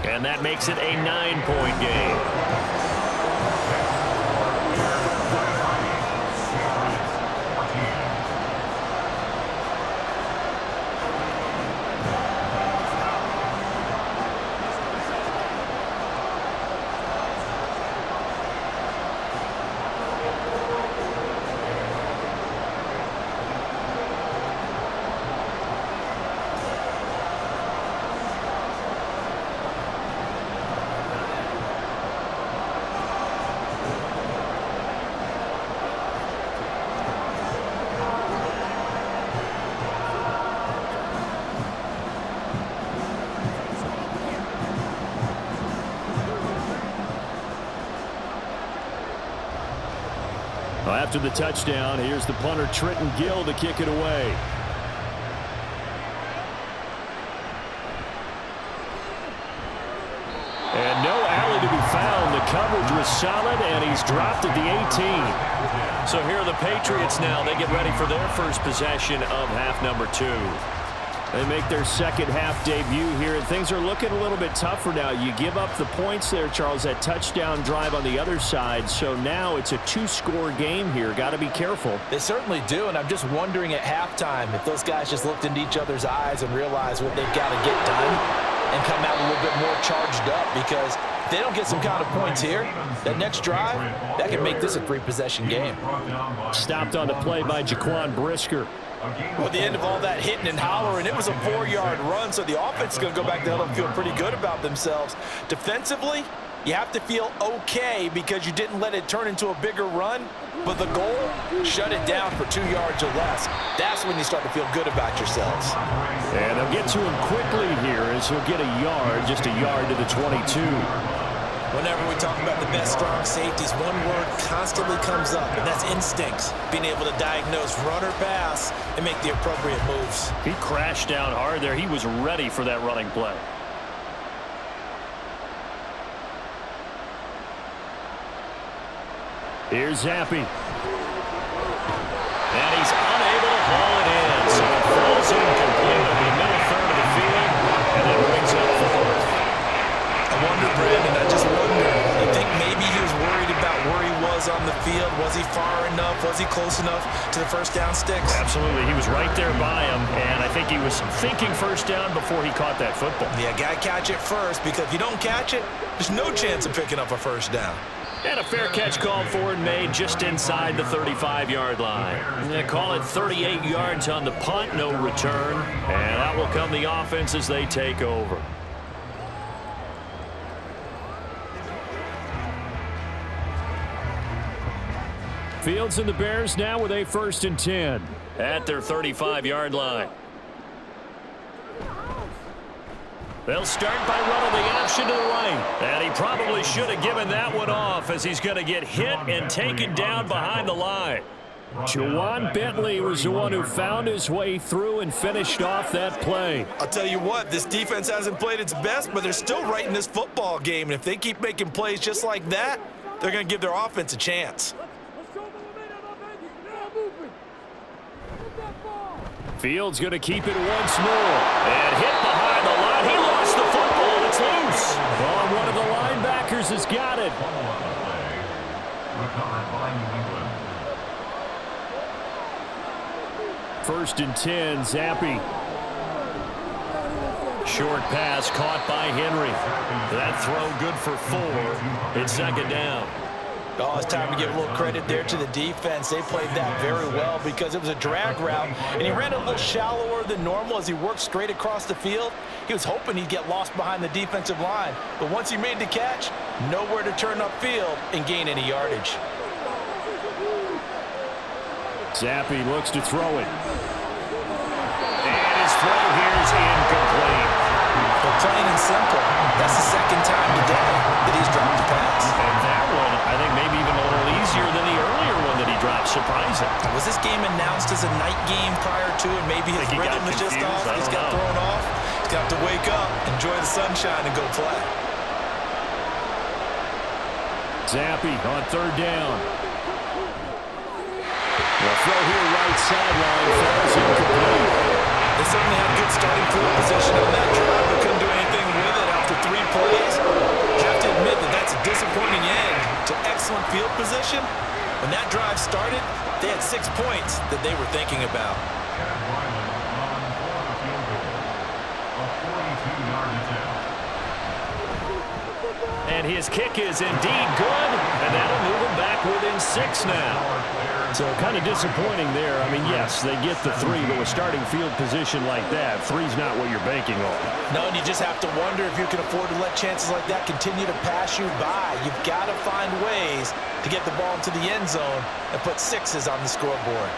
And that makes it a 9-point game. After the touchdown, here's the punter Trenton Gill to kick it away. And no alley to be found. The coverage was solid, and he's dropped at the 18. So here are the Patriots now. They get ready for their first possession of half number 2. They make their second half debut here, and things are looking a little bit tougher now. You give up the points there, Charles, that touchdown drive on the other side. So now it's a 2-score game here. Got to be careful. They certainly do, and I'm just wondering at halftime if those guys just looked into each other's eyes and realized what they've got to get done and come out a little bit more charged up, because if they don't get some kind of points here, that next drive, that can make this a 3-possession game. Stopped on the play by Jaquan Brisker. Well, at the end of all that hitting and hollering, it was a 4-yard run, so the offense is going to go back to and feel pretty good about themselves. Defensively, you have to feel okay because you didn't let it turn into a bigger run, but the goal, shut it down for 2 yards or less. That's when you start to feel good about yourselves. And they'll get to him quickly here as he'll get a yard, just a yard to the 22. Whenever we talk about the best strong safeties, one word constantly comes up, and that's instincts. Being able to diagnose run or pass and make the appropriate moves. He crashed down hard there. He was ready for that running play. Here's Zappe. And he's unable to haul it in. So it falls incomplete in the middle third of the field, and then brings up 4th. I wonder, Brandon, I just wonder, you think maybe he was worried about where he was on the field? Was he far enough? Was he close enough to the first down sticks? Absolutely. He was right there by him, and I think he was thinking first down before he caught that football. Yeah, got to catch it first, because if you don't catch it, there's no chance of picking up a first down. And a fair catch called for and made just inside the 35-yard line. They call it 38 yards on the punt, no return. And out will come the offense as they take over. Fields and the Bears now with a 1st and 10. At their 35-yard line. They'll start by running the option to the right. And he probably should have given that one off as he's going to get hit and taken down behind the line. Juwan Bentley was the one who found his way through and finished off that play. I'll tell you what, this defense hasn't played its best, but they're still right in this football game. And if they keep making plays just like that, they're going to give their offense a chance. Fields going to keep it once more. And hit behind the line. He lost the football. It's loose. Well, one of the linebackers has got it. First and 10, Zappi. Short pass caught by Henry. That throw good for 4. It's second down. Oh, it's time to give a little credit there to the defense. They played that very well because it was a drag route, and he ran a little shallower than normal as he worked straight across the field. He was hoping he'd get lost behind the defensive line, but once he made the catch, nowhere to turn upfield and gain any yardage. Zappi looks to throw it. And his throw here is incomplete. But plain and simple, that's the second time today that he's dropped a pass. And that one, I think maybe even a little easier than the earlier one that he dropped. Surprising. Was this game announced as a night game prior to it? Maybe his rhythm is just off. He's got thrown off. He's got to wake up, enjoy the sunshine, and go play. Zappi on third down. The throw here right sideline falls incomplete. They certainly had good starting field position on that drive, but couldn't do anything with it after 3 plays. You have to admit that that's a disappointing end to excellent field position. When that drive started, they had 6 points that they were thinking about. And his kick is indeed good, and that'll move him back within 6 now. So kind of disappointing there. I mean, yes, they get the 3, but with starting field position like that, 3's not what you're banking on. No, and you just have to wonder if you can afford to let chances like that continue to pass you by. You've got to find ways to get the ball into the end zone and put 6s on the scoreboard.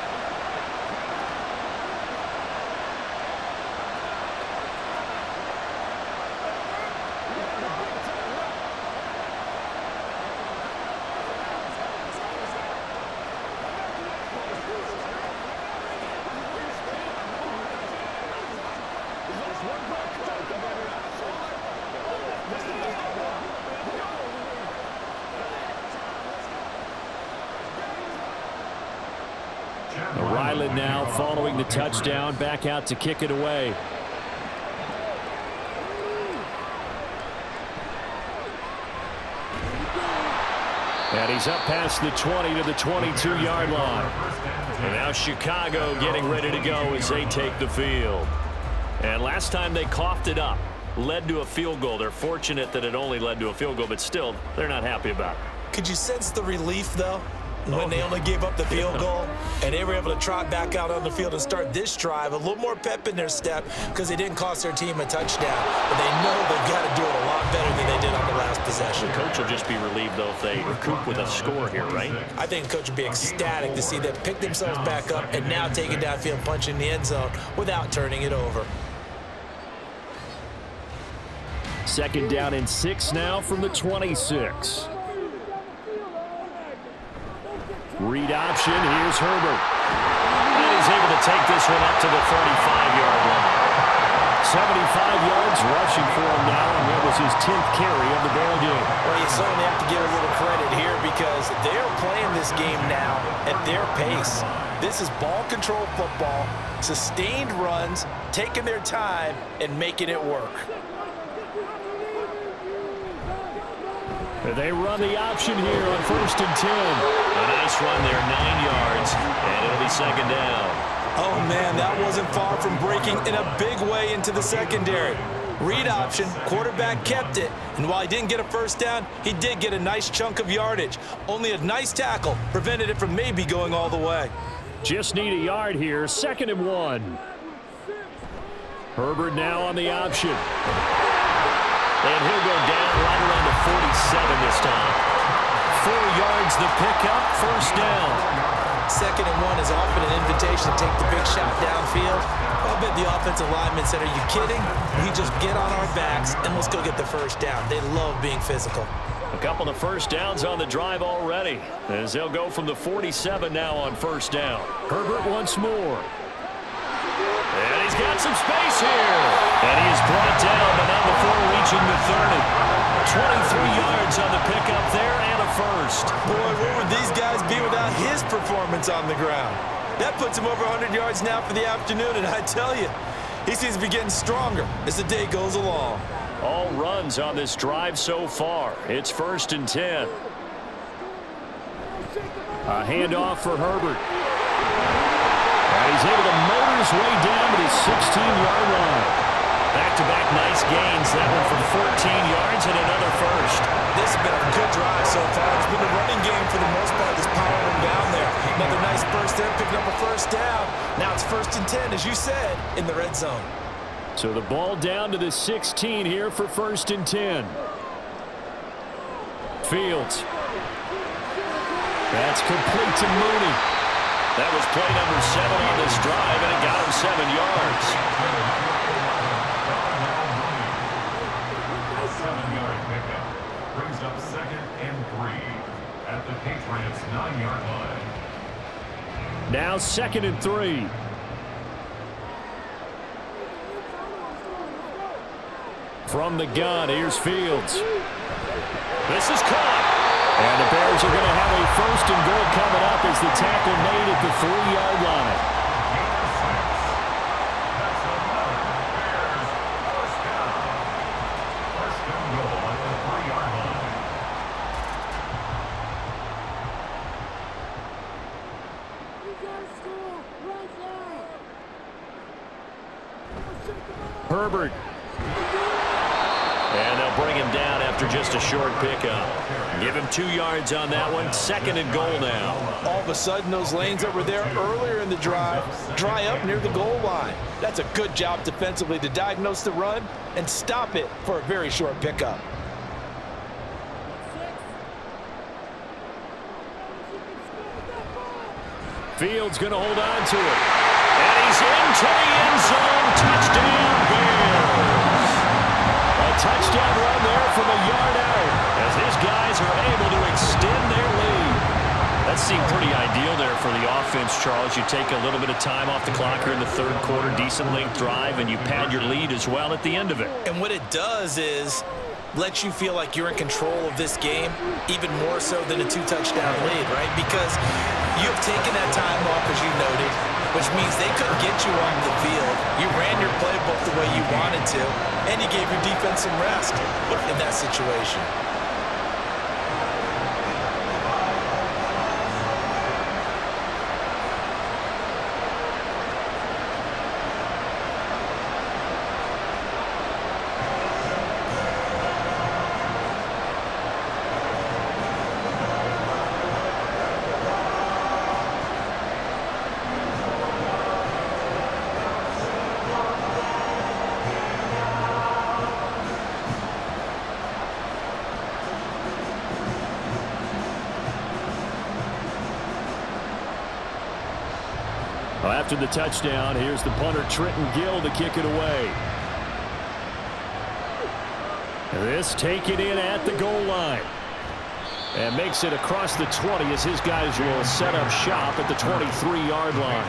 Ryland now following the touchdown, back out to kick it away. And he's up past the 20 to the 22-yard line. And now Chicago getting ready to go as they take the field. And last time they coughed it up, led to a field goal. They're fortunate that it only led to a field goal, but still, they're not happy about it. Could you sense the relief, though, when they only gave up the field goal and they were able to trot back out on the field and start this drive? A little more pep in their step because they didn't cost their team a touchdown, but they know they've got to do it a lot better than they did on the last possession. The coach will just be relieved, though, if they recoup with a score here, right? I think the coach would be ecstatic to see them pick themselves back up and now take it downfield, punch in the end zone without turning it over. Second down and 6 now from the 26. Read option. Here's Herbert. And he's able to take this one up to the 45-yard line. 75 yards rushing for him now, and that was his 10th carry of the ball game. Well, you certainly have to give a little credit here because they're playing this game now at their pace. This is ball control football, sustained runs, taking their time, and making it work. They run the option here on 1st and 10. A nice run there, 9 yards, and it'll be second down. Oh, man, that wasn't far from breaking in a big way into the secondary. Read option, quarterback kept it, and while he didn't get a first down, he did get a nice chunk of yardage. Only a nice tackle prevented it from maybe going all the way. Just need a yard here, 2nd and 1. Herbert now on the option. And he'll go down right around the 47 this time. 4 yards the pickup, first down. 2nd and 1 is often an invitation to take the big shot downfield. I bet the offensive lineman said, are you kidding? We just get on our backs and let's go get the first down. They love being physical. A couple of first downs on the drive already, as they'll go from the 47 now on first down. Herbert once more. And he's got some space here. And he is brought down, but not before reaching the 30. 23 yards on the pickup there and a first. Boy, where would these guys be without his performance on the ground? That puts him over 100 yards now for the afternoon, and I tell you, he seems to be getting stronger as the day goes along. All runs on this drive so far. It's 1st and 10. A handoff for Herbert. And he's able to motor his way down to the 16-yard line. Back-to-back nice gains. That one for 14 yards and another first. This has been a good drive so far. It's been a running game for the most part. Just powering him down there. Another nice burst there, picking up a first down. Now it's 1st and 10, as you said, in the red zone. So the ball down to the 16 here for 1st and 10. Fields. That's complete to Mooney. That was play number 7 on this drive, and it got him 7 yards. A 7-yard pickup brings up 2nd and 3 at the Patriots' 9-yard line. Now 2nd and 3. From the gun, here's Fields. This is caught. And the Bears are going to have a 1st and goal coming up as the tackle made at the 3-yard line. That's another Bears first down. 1st and goal at the 3-yard line. Herbert. And they'll bring him down after just a short pickup. Give him 2 yards on that one. 2nd and goal now. All of a sudden, those lanes that were there earlier in the drive dry up near the goal line. That's a good job defensively to diagnose the run and stop it for a very short pickup. Fields going to hold on to it. And he's into the end zone. Touchdown, Bears. A touchdown run there from a yard out, as his guys are able to extend their lead. That seemed pretty ideal there for the offense, Charles. You take a little bit of time off the clock here in the 3rd quarter, decent length drive, and you pad your lead as well at the end of it. And what it does is let you feel like you're in control of this game, even more so than a 2-touchdown lead, right? Because you've taken that time off, as you noted, which means they couldn't get you on the field. You ran your playbook the way you wanted to, and you gave your defense some rest in that situation. Well, after the touchdown, here's the punter, Trenton Gill, to kick it away. This taken in at the goal line. And makes it across the 20 as his guys will set up shop at the 23-yard line.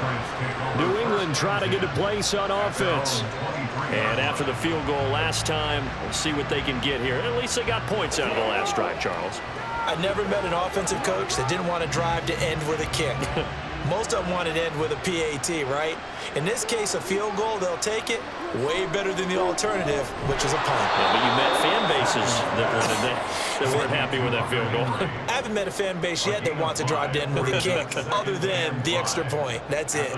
New England trying to get a place on offense. And after the field goal last time, we'll see what they can get here. At least they got points out of the last drive, Charles. I never met an offensive coach that didn't want to drive to end with a kick. Most of them want to end with a PAT, right? In this case, a field goal, they'll take it. Way better than the alternative, which is a punt. Yeah, but you met fan bases that weren't happy with that field goal. I haven't met a fan base yet that wants to drive to end with a kick, other than the extra point. That's it.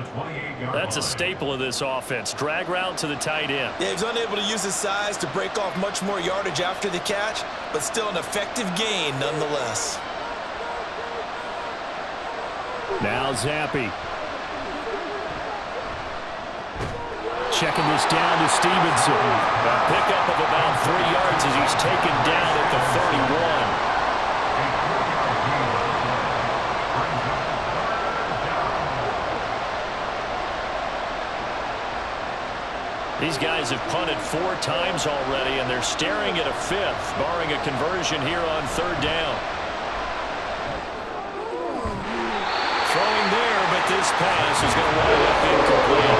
That's a staple of this offense. Drag route to the tight end. Yeah, he's unable to use his size to break off much more yardage after the catch, but still an effective gain nonetheless. Now Zappi. Checking this down to Stevenson. A pickup of about 3 yards as he's taken down at the 31. These guys have punted 4 times already, and they're staring at a 5th, barring a conversion here on 3rd down. Throwing there, but this pass is going to wind up incomplete.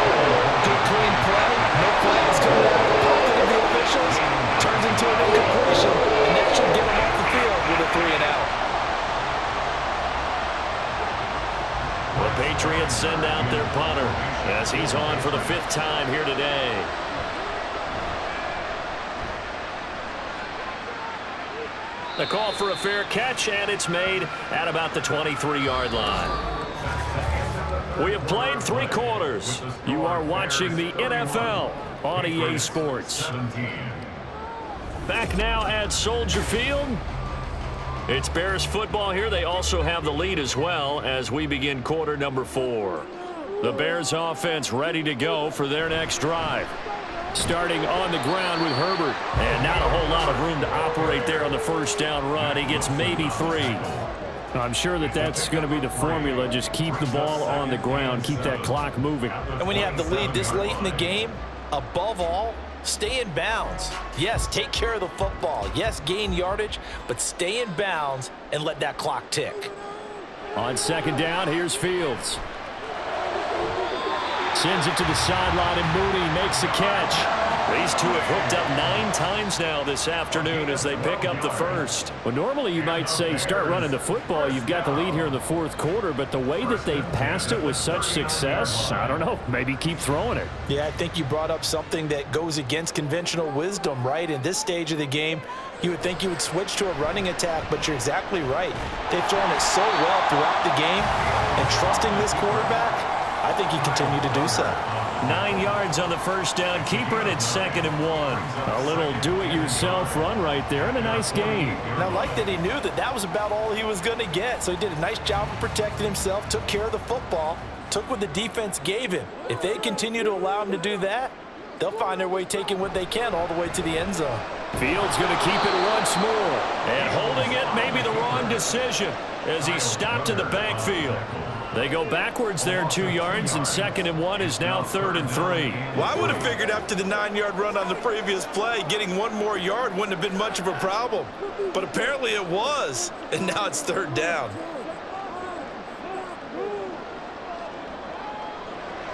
Good clean play. No flags coming out of the pocket of the officials. Turns into an incompletion, and that should get him off the field with a 3-and-out. The Patriots send out their punter as he's on for the 5th time here today. The call for a fair catch, and it's made at about the 23-yard line. We have played 3 quarters. You are watching the NFL on EA Sports. Back now at Soldier Field. It's Bears football here. They also have the lead as well as we begin quarter number 4. The Bears offense ready to go for their next drive. Starting on the ground with Herbert. And not a whole lot of room to operate there on the first down run. He gets maybe 3. I'm sure that that's going to be the formula. Just keep the ball on the ground. Keep that clock moving. And when you have the lead this late in the game, above all, stay in bounds. Yes, take care of the football. Yes, gain yardage, but stay in bounds and let that clock tick. On 2nd down, here's Fields. Sends it to the sideline, and Mooney makes the catch. These two have hooked up 9 times now this afternoon as they pick up the first. Well, normally you might say start running the football. You've got the lead here in the 4th quarter, but the way that they've passed it with such success, I don't know, maybe keep throwing it. Yeah, I think you brought up something that goes against conventional wisdom, right? In this stage of the game, you would think you would switch to a running attack, but you're exactly right. They've thrown it so well throughout the game, and trusting this quarterback, I think he continued to do so. 9 yards on the first down. Keeper it at 2nd and 1. A little do-it-yourself run right there, and a nice game. And I like that he knew that that was about all he was going to get. So he did a nice job of protecting himself, took care of the football, took what the defense gave him. If they continue to allow him to do that, they'll find their way taking what they can all the way to the end zone. Fields going to keep it once more. And holding it may be the wrong decision as he stopped in the backfield. They go backwards there 2 yards, and 2nd and 1 is now 3rd and 3. Well, I would have figured after the 9-yard run on the previous play, getting 1 more yard wouldn't have been much of a problem. But apparently it was, and now it's 3rd down.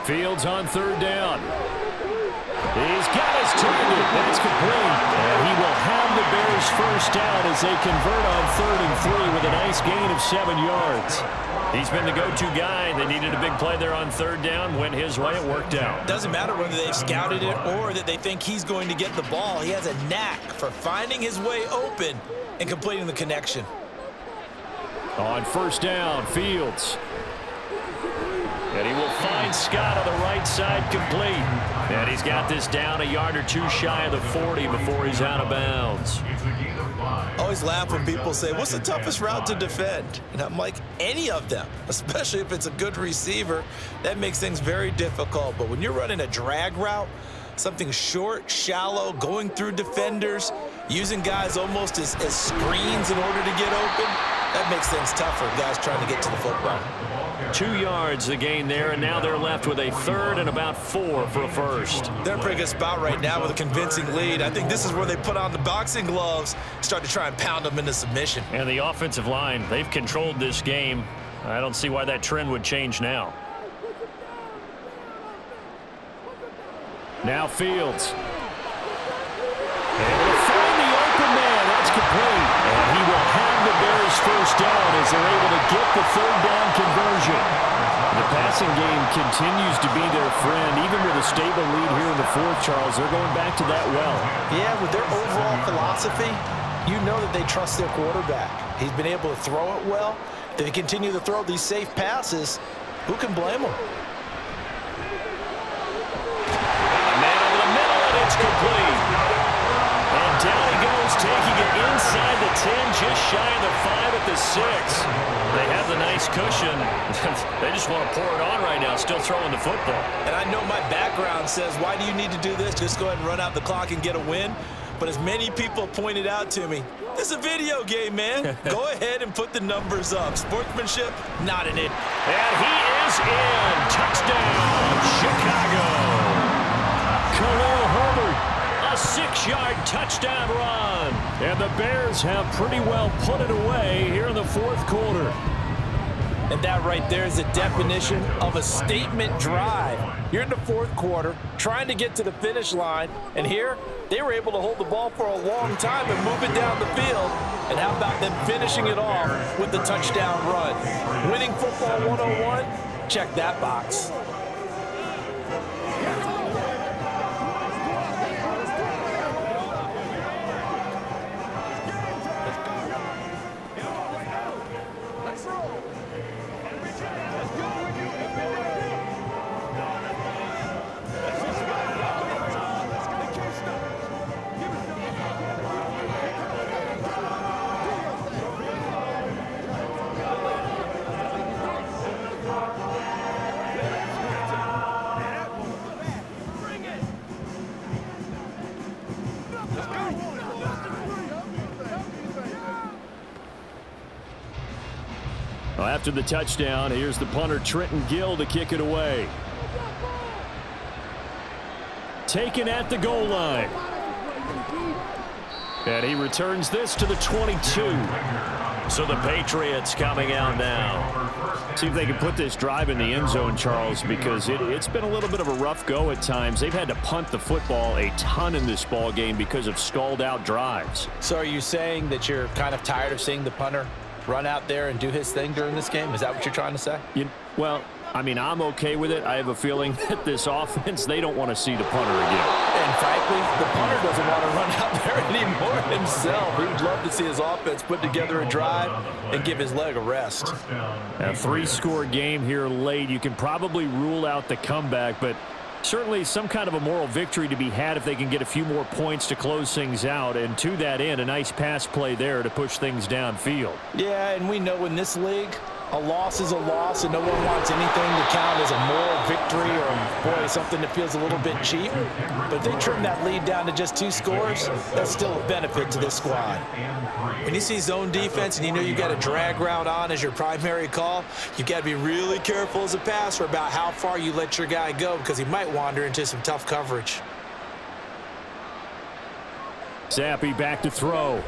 Fields on 3rd down. He's got his target. That's complete. And he will have the Bears first down as they convert on 3rd and 3 with a nice gain of 7 yards. He's been the go-to guy. They needed a big play there on 3rd down. Went his way. It worked out. Doesn't matter whether they've scouted it or that they think he's going to get the ball. He has a knack for finding his way open and completing the connection. On 1st down, Fields. And he will find Scott on the right side complete. And he's got this down a yard or 2 shy of the 40 before he's out of bounds. I always laugh when people say, what's the toughest route to defend? And I'm like, any of them, especially if it's a good receiver. That makes things very difficult. But when you're running a drag route, something short, shallow, going through defenders, using guys almost as screens in order to get open, that makes things tougher, guys trying to get to the football. 2 yards the gain there, and now they're left with a 3rd and about 4 for a first. They're in a pretty good spot right now with a convincing lead. I think this is where they put on the boxing gloves, start to try and pound them into submission. And the offensive line, they've controlled this game. I don't see why that trend would change now. Now Fields. And will find the open man. That's complete. And he will have the Bears first down as they're able to get the 3rd down conversion. The passing game continues to be their friend. Even with a stable lead here in the 4th, Charles, they're going back to that well. Yeah, with their overall philosophy, you know that they trust their quarterback. He's been able to throw it well. If they continue to throw these safe passes, who can blame them? Man over the middle, and it's complete. And down he goes, taking it inside the 10, just shy of the 5 at the 6. They have the nice cushion. They just want to pour it on right now, still throwing the football. And I know my background says, why do you need to do this? Just go ahead and run out the clock and get a win. But as many people pointed out to me, this is a video game, man. Go ahead and put the numbers up. Sportsmanship, not in it. And he is in. Touchdown, Chicago. Khalil touchdown run. And the Bears have pretty well put it away here in the fourth quarter. And that right there is the definition of a statement drive. You're in the fourth quarter, trying to get to the finish line, and here they were able to hold the ball for a long time and move it down the field. And how about them finishing it off with the touchdown run? Winning football 101? Check that box. Well, after the touchdown, here's the punter, Trenton Gill, to kick it away. Taken at the goal line. And he returns this to the 22. So the Patriots coming out now. See if they can put this drive in the end zone, Charles, because it's been a little bit of a rough go at times. They've had to punt the football a ton in this ball game because of stalled-out drives. So are you saying that you're kind of tired of seeing the punter run out there and do his thing during this game? Is that what you're trying to say? Well, I mean, I'm okay with it. I have a feeling that this offense, they don't want to see the punter again. And frankly, the punter doesn't want to run out there anymore himself. He would love to see his offense put together a drive and give his leg a rest. A three-score game here late. You can probably rule out the comeback, but certainly some kind of a moral victory to be had if they can get a few more points to close things out. And to that end, a nice pass play there to push things downfield. Yeah, and we know in this league, a loss is a loss, and no one wants anything to count as a moral victory or, boy, something that feels a little bit cheap. But if they trim that lead down to just 2 scores, that's still a benefit to this squad. When you see zone defense and you know you've got a drag route on as your primary call, you've got to be really careful as a passer about how far you let your guy go because he might wander into some tough coverage. Zappi back to throw.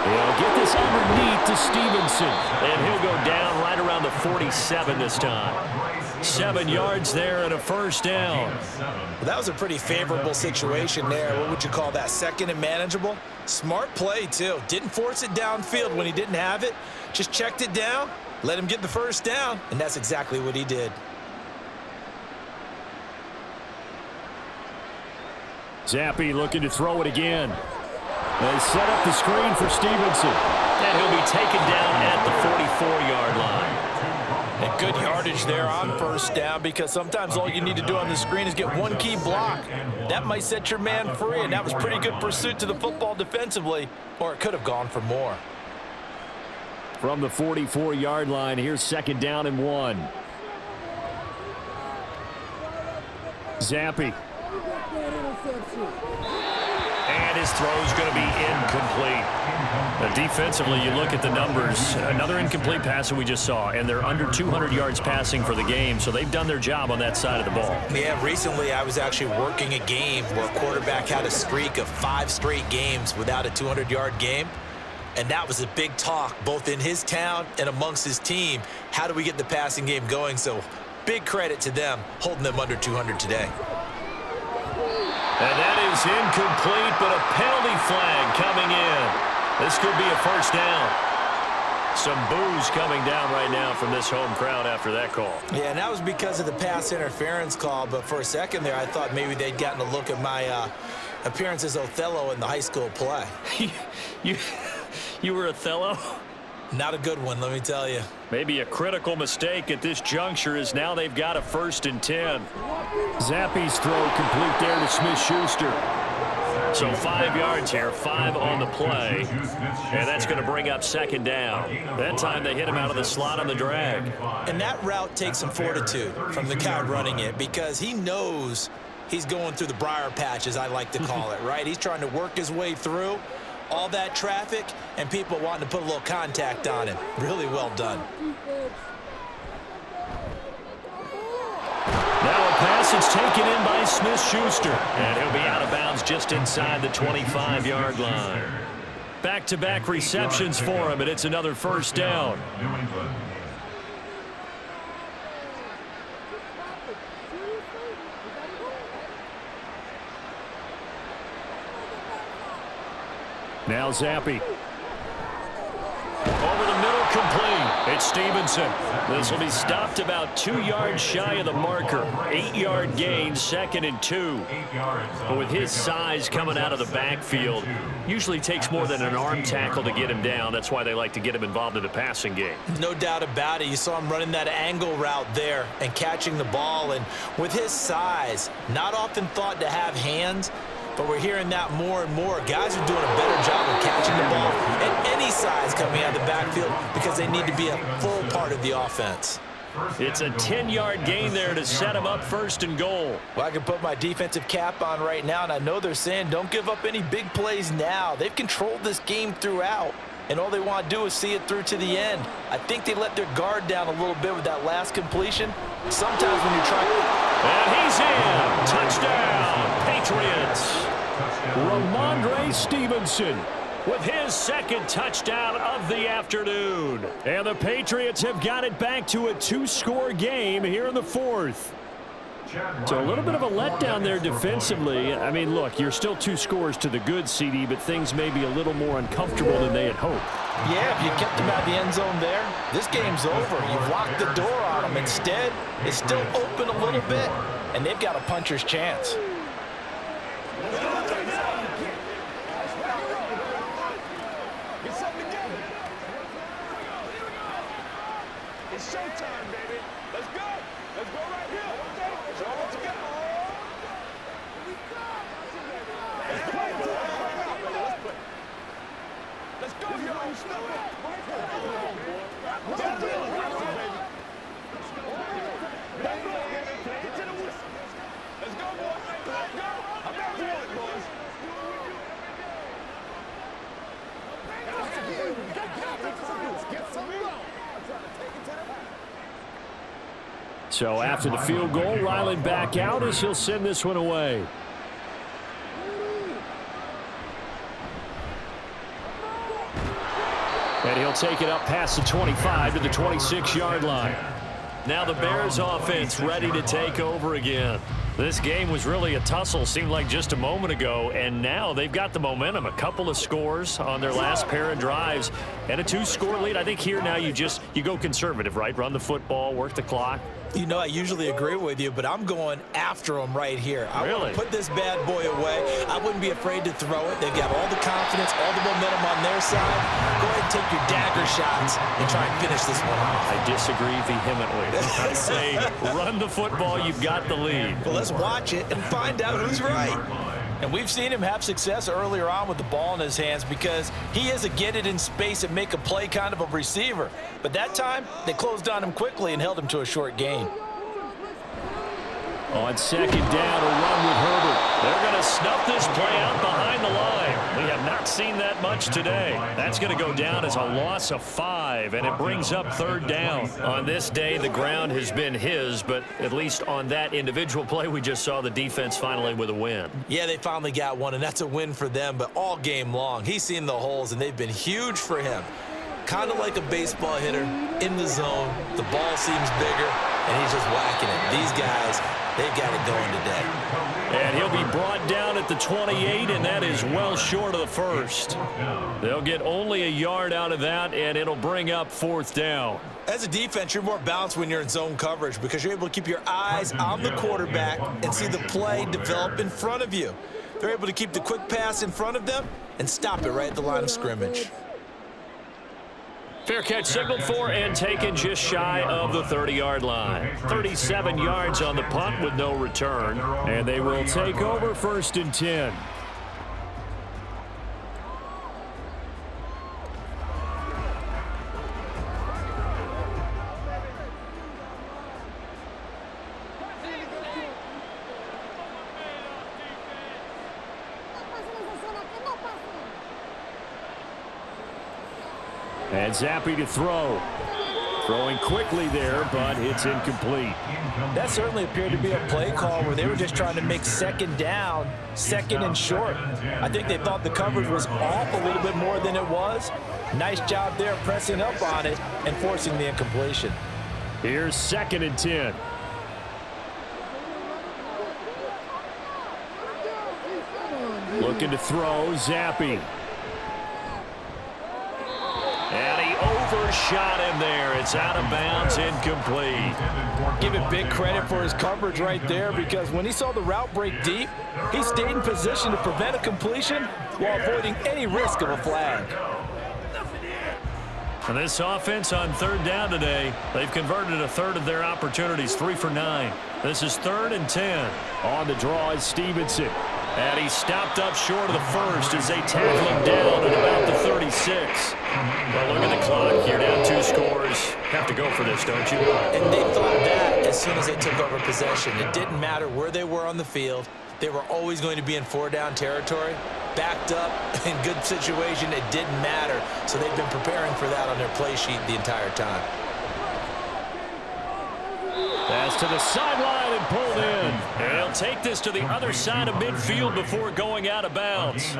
He'll get this underneath to Stevenson. And he'll go down right around the 47 this time. 7 yards there and a first down. Well, that was a pretty favorable situation there. What would you call that? Second and manageable? Smart play, too. Didn't force it downfield when he didn't have it. Just checked it down, let him get the first down, and that's exactly what he did. Zappi looking to throw it again. They set up the screen for Stevenson. And he'll be taken down at the 44-yard line. And good yardage there on first down because sometimes all you need to do on the screen is get one key block. That might set your man free, and that was pretty good pursuit to the football defensively, or it could have gone for more. From the 44-yard line, here's 2nd down and 1. Zappi. And his throw's going to be incomplete. Defensively, you look at the numbers. Another incomplete pass that we just saw, and they're under 200 yards passing for the game, so they've done their job on that side of the ball. Yeah, recently I was actually working a game where a quarterback had a streak of 5 straight games without a 200-yard game, and that was a big talk both in his town and amongst his team. How do we get the passing game going? So big credit to them holding them under 200 today. And that is incomplete, but a penalty flag coming in. This could be a first down. Some boos coming down right now from this home crowd after that call. Yeah, and that was because of the pass interference call, but for a second there I thought maybe they'd gotten a look at my appearance as Othello in the high school play. You were Othello? Not a good one, let me tell you. Maybe a critical mistake at this juncture is now they've got a 1st and 10. Zappi's throw complete there to Smith-Schuster. So 5 yards here, 5 on the play, and that's going to bring up 2nd down. That time they hit him out of the slot on the drag. And that route takes some fortitude from the guy running it because he knows he's going through the briar patch, as I like to call it, right? He's trying to work his way through all that traffic and people wanting to put a little contact on him. Really well done. Now a pass It's taken in by Smith-Schuster. And he'll be out of bounds just inside the 25-yard line. Back-to-back receptions for him, and it's another first down. Now Zappi. Over the middle, complete. It's Stevenson. This will be stopped about 2 yards shy of the marker. 8-yard gain, 2nd and 2. But with his size coming out of the backfield, usually takes more than an arm tackle to get him down. That's why they like to get him involved in the passing game. No doubt about it. You saw him running that angle route there and catching the ball. And with his size, not often thought to have hands, but we're hearing that more and more. Guys are doing a better job of catching the ball at any size coming out of the backfield because they need to be a full part of the offense. It's a 10-yard gain there to set him up 1st and goal. Well, I can put my defensive cap on right now, and I know they're saying don't give up any big plays now. They've controlled this game throughout, and all they want to do is see it through to the end. I think they let their guard down a little bit with that last completion. Sometimes when you're trying... And he's in. Touchdown, Patriots. Ramondre Stevenson with his 2nd touchdown of the afternoon. And the Patriots have got it back to a 2-score game here in the 4th. So a little bit of a letdown there defensively. I mean, look, you're still 2 scores to the good, CD, but things may be a little more uncomfortable than they had hoped. Yeah, if you kept them out of the end zone there, this game's over. You've locked the door on them. Instead, it's still open a little bit, and they've got a puncher's chance. It's showtime, baby. Let's go. Let's go right here. Let's go. Let's go. Let's play. Let's play. Let's go, yo. Step up. Let's go, baby. Play it to the whistle. Let's go, boys. Let's go. I'm back to it, boys. Get some love. So after the field goal, Ryland back out as he'll send this one away. And he'll take it up past the 25 to the 26-yard line. Now the Bears offense ready to take over again. This game was really a tussle, seemed like just a moment ago, and now they've got the momentum. A couple of scores on their last pair of drives and a 2-score lead. I think here now you go conservative, right? Run the football, work the clock. You know, I usually agree with you, but I'm going after them right here. I want to put this bad boy away. I wouldn't be afraid to throw it. They've got all the confidence, all the momentum on their side. Go ahead and take your dagger shots and try and finish this one off. I disagree vehemently. I say run the football. You've got the lead. Well, let's watch it and find out who's right. And we've seen him have success earlier on with the ball in his hands because he is a get it in space and make a play kind of a receiver. But that time, they closed on him quickly and held him to a short gain. On 2nd down, a run with Herbert. They're going to snuff this play out behind the line. We have not seen that much today. That's going to go down as a loss of 5, and it brings up 3rd down. On this day, the ground has been his, but at least on that individual play, we just saw the defense finally with a win. Yeah, they finally got one, and that's a win for them, but all game long, he's seen the holes, and they've been huge for him. Kind of like a baseball hitter in the zone. The ball seems bigger, and he's just whacking it. These guys, they've got it going today. And he'll be brought down at the 28, and that is well short of the first. They'll get only a yard out of that, and it'll bring up 4th down. As a defense, you're more balanced when you're in zone coverage because you're able to keep your eyes on the quarterback and see the play develop in front of you. They're able to keep the quick pass in front of them and stop it right at the line of scrimmage. Fair catch signaled for and taken just shy of the 30-yard line. 37 yards on the punt with no return. And they will take over 1st and 10. And Zappi to throw. Throwing quickly there, but it's incomplete. That certainly appeared to be a play call where they were just trying to make second down, second and short. I think they thought the coverage was off a little bit more than it was. Nice job there pressing up on it and forcing the incompletion. Here's 2nd and 10. Looking to throw, Zappi. And he overshot him there. It's out of bounds, incomplete. Give it big credit for his coverage right there, because when he saw the route break deep, he stayed in position to prevent a completion while avoiding any risk of a flag. And this offense on 3rd down today, they've converted a third of their opportunities, 3 for 9. This is 3rd and 10. On the draw is Stevenson. And he stopped up short of the first as they tackle him down at about the 36. Well, look at the clock. You're down 2 scores. Have to go for this, don't you? And they thought that as soon as they took over possession. It didn't matter where they were on the field. They were always going to be in 4-down territory. Backed up, in good situation, it didn't matter. So they've been preparing for that on their play sheet the entire time. Pass to the sideline and pulled in. And he'll take this to the other side of midfield before going out of bounds.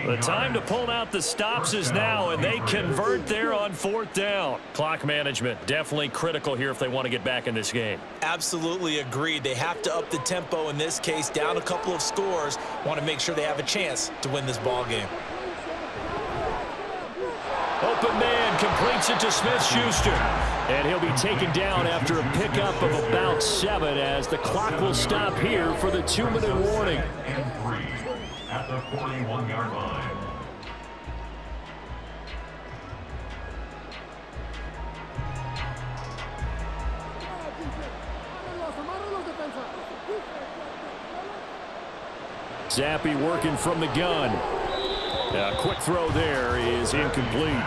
The time to pull out the stops is now, and they convert there on 4th down. Clock management definitely critical here if they want to get back in this game. Absolutely agreed. They have to up the tempo in this case, down a couple of scores. Want to make sure they have a chance to win this ball game. Open man completes it to Smith-Schuster. And he'll be taken down after a pickup of about 7 as the clock will stop here for the 2-minute warning. And 3 at the 41-yard line. Zappi working from the gun. A quick throw there is incomplete.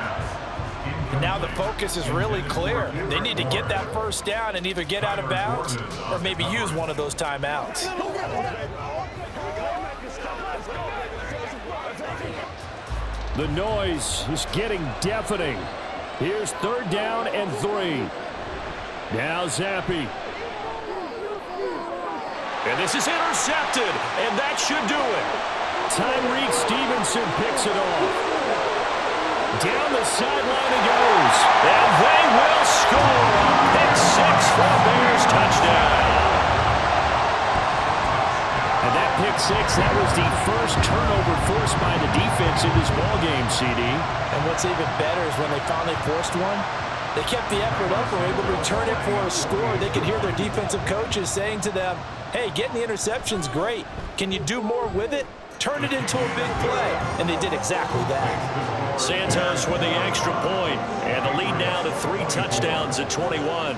And now the focus is really clear. They need to get that 1st down and either get out of bounds or maybe use one of those timeouts. The noise is getting deafening. Here's 3rd down and 3. Now Zappi. And this is intercepted, and that should do it. Tyreek Stevenson picks it off. Down the sideline he goes. And they will score. Pick 6 for the Bears, touchdown. And that pick 6, that was the first turnover forced by the defense in this ballgame, CD. And what's even better is when they finally forced one, they kept the effort up and were able to return it for a score. They could hear their defensive coaches saying to them, hey, getting the interception's great. Can you do more with it? Turn it into a big play. And they did exactly that. Santos with the extra point, and the lead now to 3 touchdowns at 21.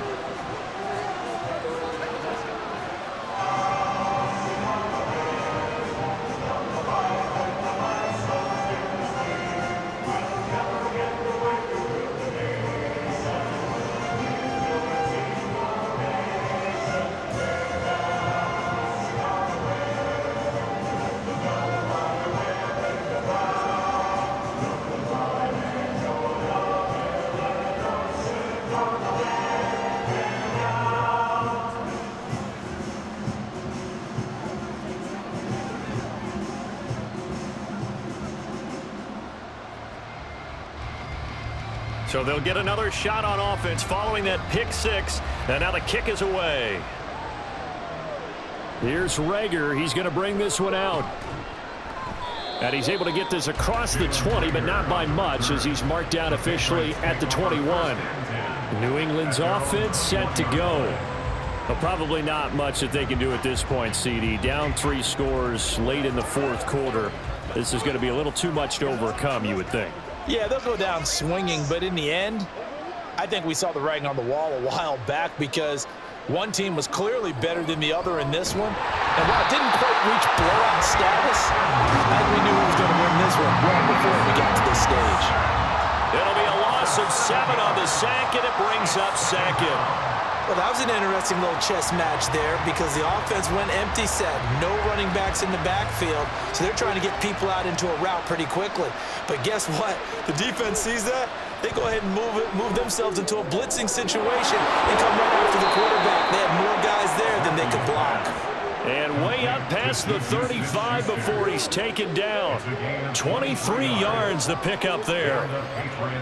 So they'll get another shot on offense following that pick 6, and now the kick is away. Here's Rager. He's going to bring this one out. And he's able to get this across the 20, but not by much as he's marked down officially at the 21. New England's offense set to go. But probably not much that they can do at this point, CD. Down 3 scores late in the 4th quarter. This is going to be a little too much to overcome, you would think. Yeah, they'll go down swinging, but in the end, I think we saw the writing on the wall a while back because one team was clearly better than the other in this one. And while it didn't quite reach blowout status, I think we knew who was going to win this one well before we got to this stage. It'll be a loss of 7 on the sack, and it brings up 2nd. Well, that was an interesting little chess match there because the offense went empty set. No running backs in the backfield, so they're trying to get people out into a route pretty quickly. But guess what? The defense sees that. They go ahead and move themselves into a blitzing situation and come right after the quarterback. They had more guys there than they could block. And way up past the 35 before he's taken down. 23 yards the pickup there.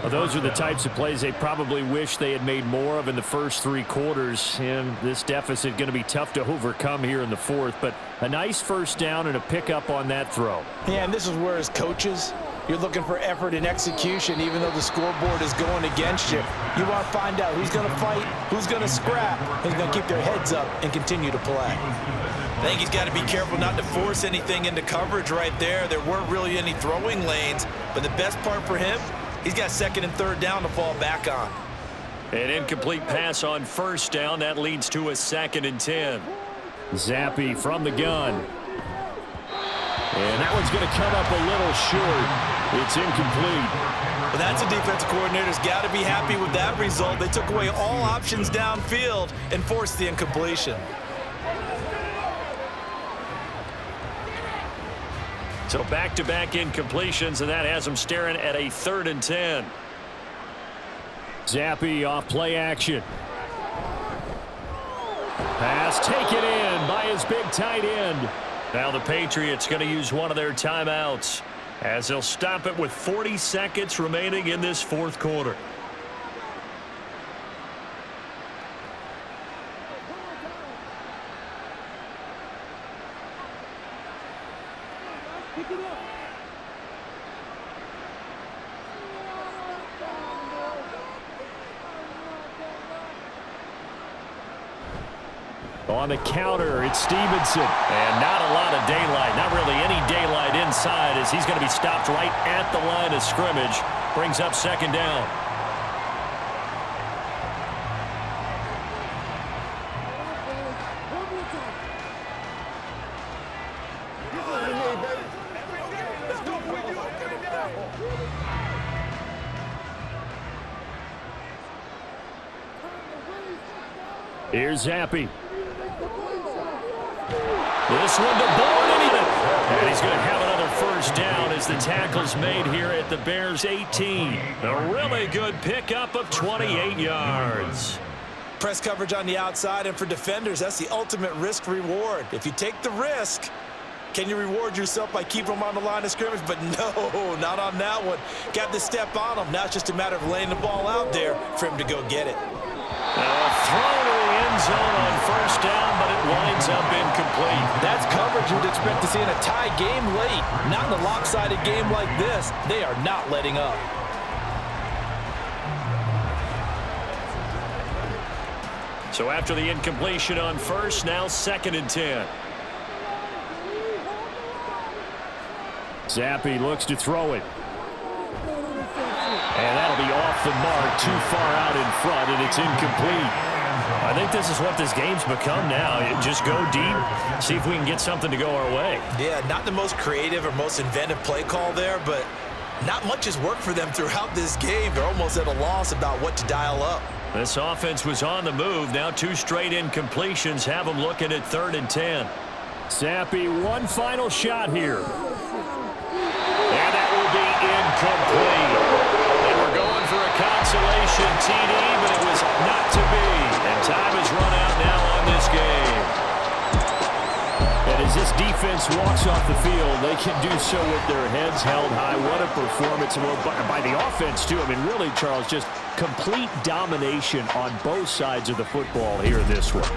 Well, those are the types of plays they probably wish they had made more of in the first 3 quarters. And this deficit going to be tough to overcome here in the 4th. But a nice first down and a pickup on that throw. Yeah, and this is where as coaches, you're looking for effort and execution even though the scoreboard is going against you. You want to find out who's going to fight, who's going to scrap, who's going to keep their heads up and continue to play. I think he's got to be careful not to force anything into coverage right there. There weren't really any throwing lanes, but the best part for him, he's got 2nd and 3rd down to fall back on. An incomplete pass on first down. That leads to a 2nd and 10. Zappe from the gun. And that one's going to come up a little short. It's incomplete. Well, that's a defensive coordinator's got to be happy with that result. They took away all options downfield and forced the incompletion. So back-to-back incompletions, and that has them staring at a 3rd and 10. Zappe off play action. Pass taken in by his big tight end. Now the Patriots going to use one of their timeouts as they'll stop it with 40 seconds remaining in this 4th quarter. On the counter, it's Stevenson. And not a lot of daylight, not really any daylight inside as he's going to be stopped right at the line of scrimmage. Brings up 2nd down. Here's Zappe. This one to Bourne, and he's going to have another first down as the tackle's made here at the Bears 18. A really good pickup of 28 yards. Press coverage on the outside, and for defenders, that's the ultimate risk-reward. If you take the risk, can you reward yourself by keeping them on the line of scrimmage? But no, not on that one. Got to step on them. Now it's just a matter of laying the ball out there for him to go get it. Throw to the end zone on first down, but it winds up incomplete. That's coverage you'd expect to see in a tie game late. Not in a lopsided game like this. They are not letting up. So after the incompletion on first, now 2nd and 10. Zappe looks to throw it. And that'll be off the mark, too far out in front, and it's incomplete. I think this is what this game's become now. Just go deep, see if we can get something to go our way. Yeah, not the most creative or most inventive play call there, but not much has worked for them throughout this game. They're almost at a loss about what to dial up. This offense was on the move. Now 2 straight incompletions have them looking at 3rd and 10. Zappe, one final shot here. And that will be incomplete. They were going for a consolation TD, but it was not to be. And time has run out now on this game. And as this defense walks off the field, they can do so with their heads held high. What a performance by the offense, too. I mean, really, Charles, just complete domination on both sides of the football here in this one.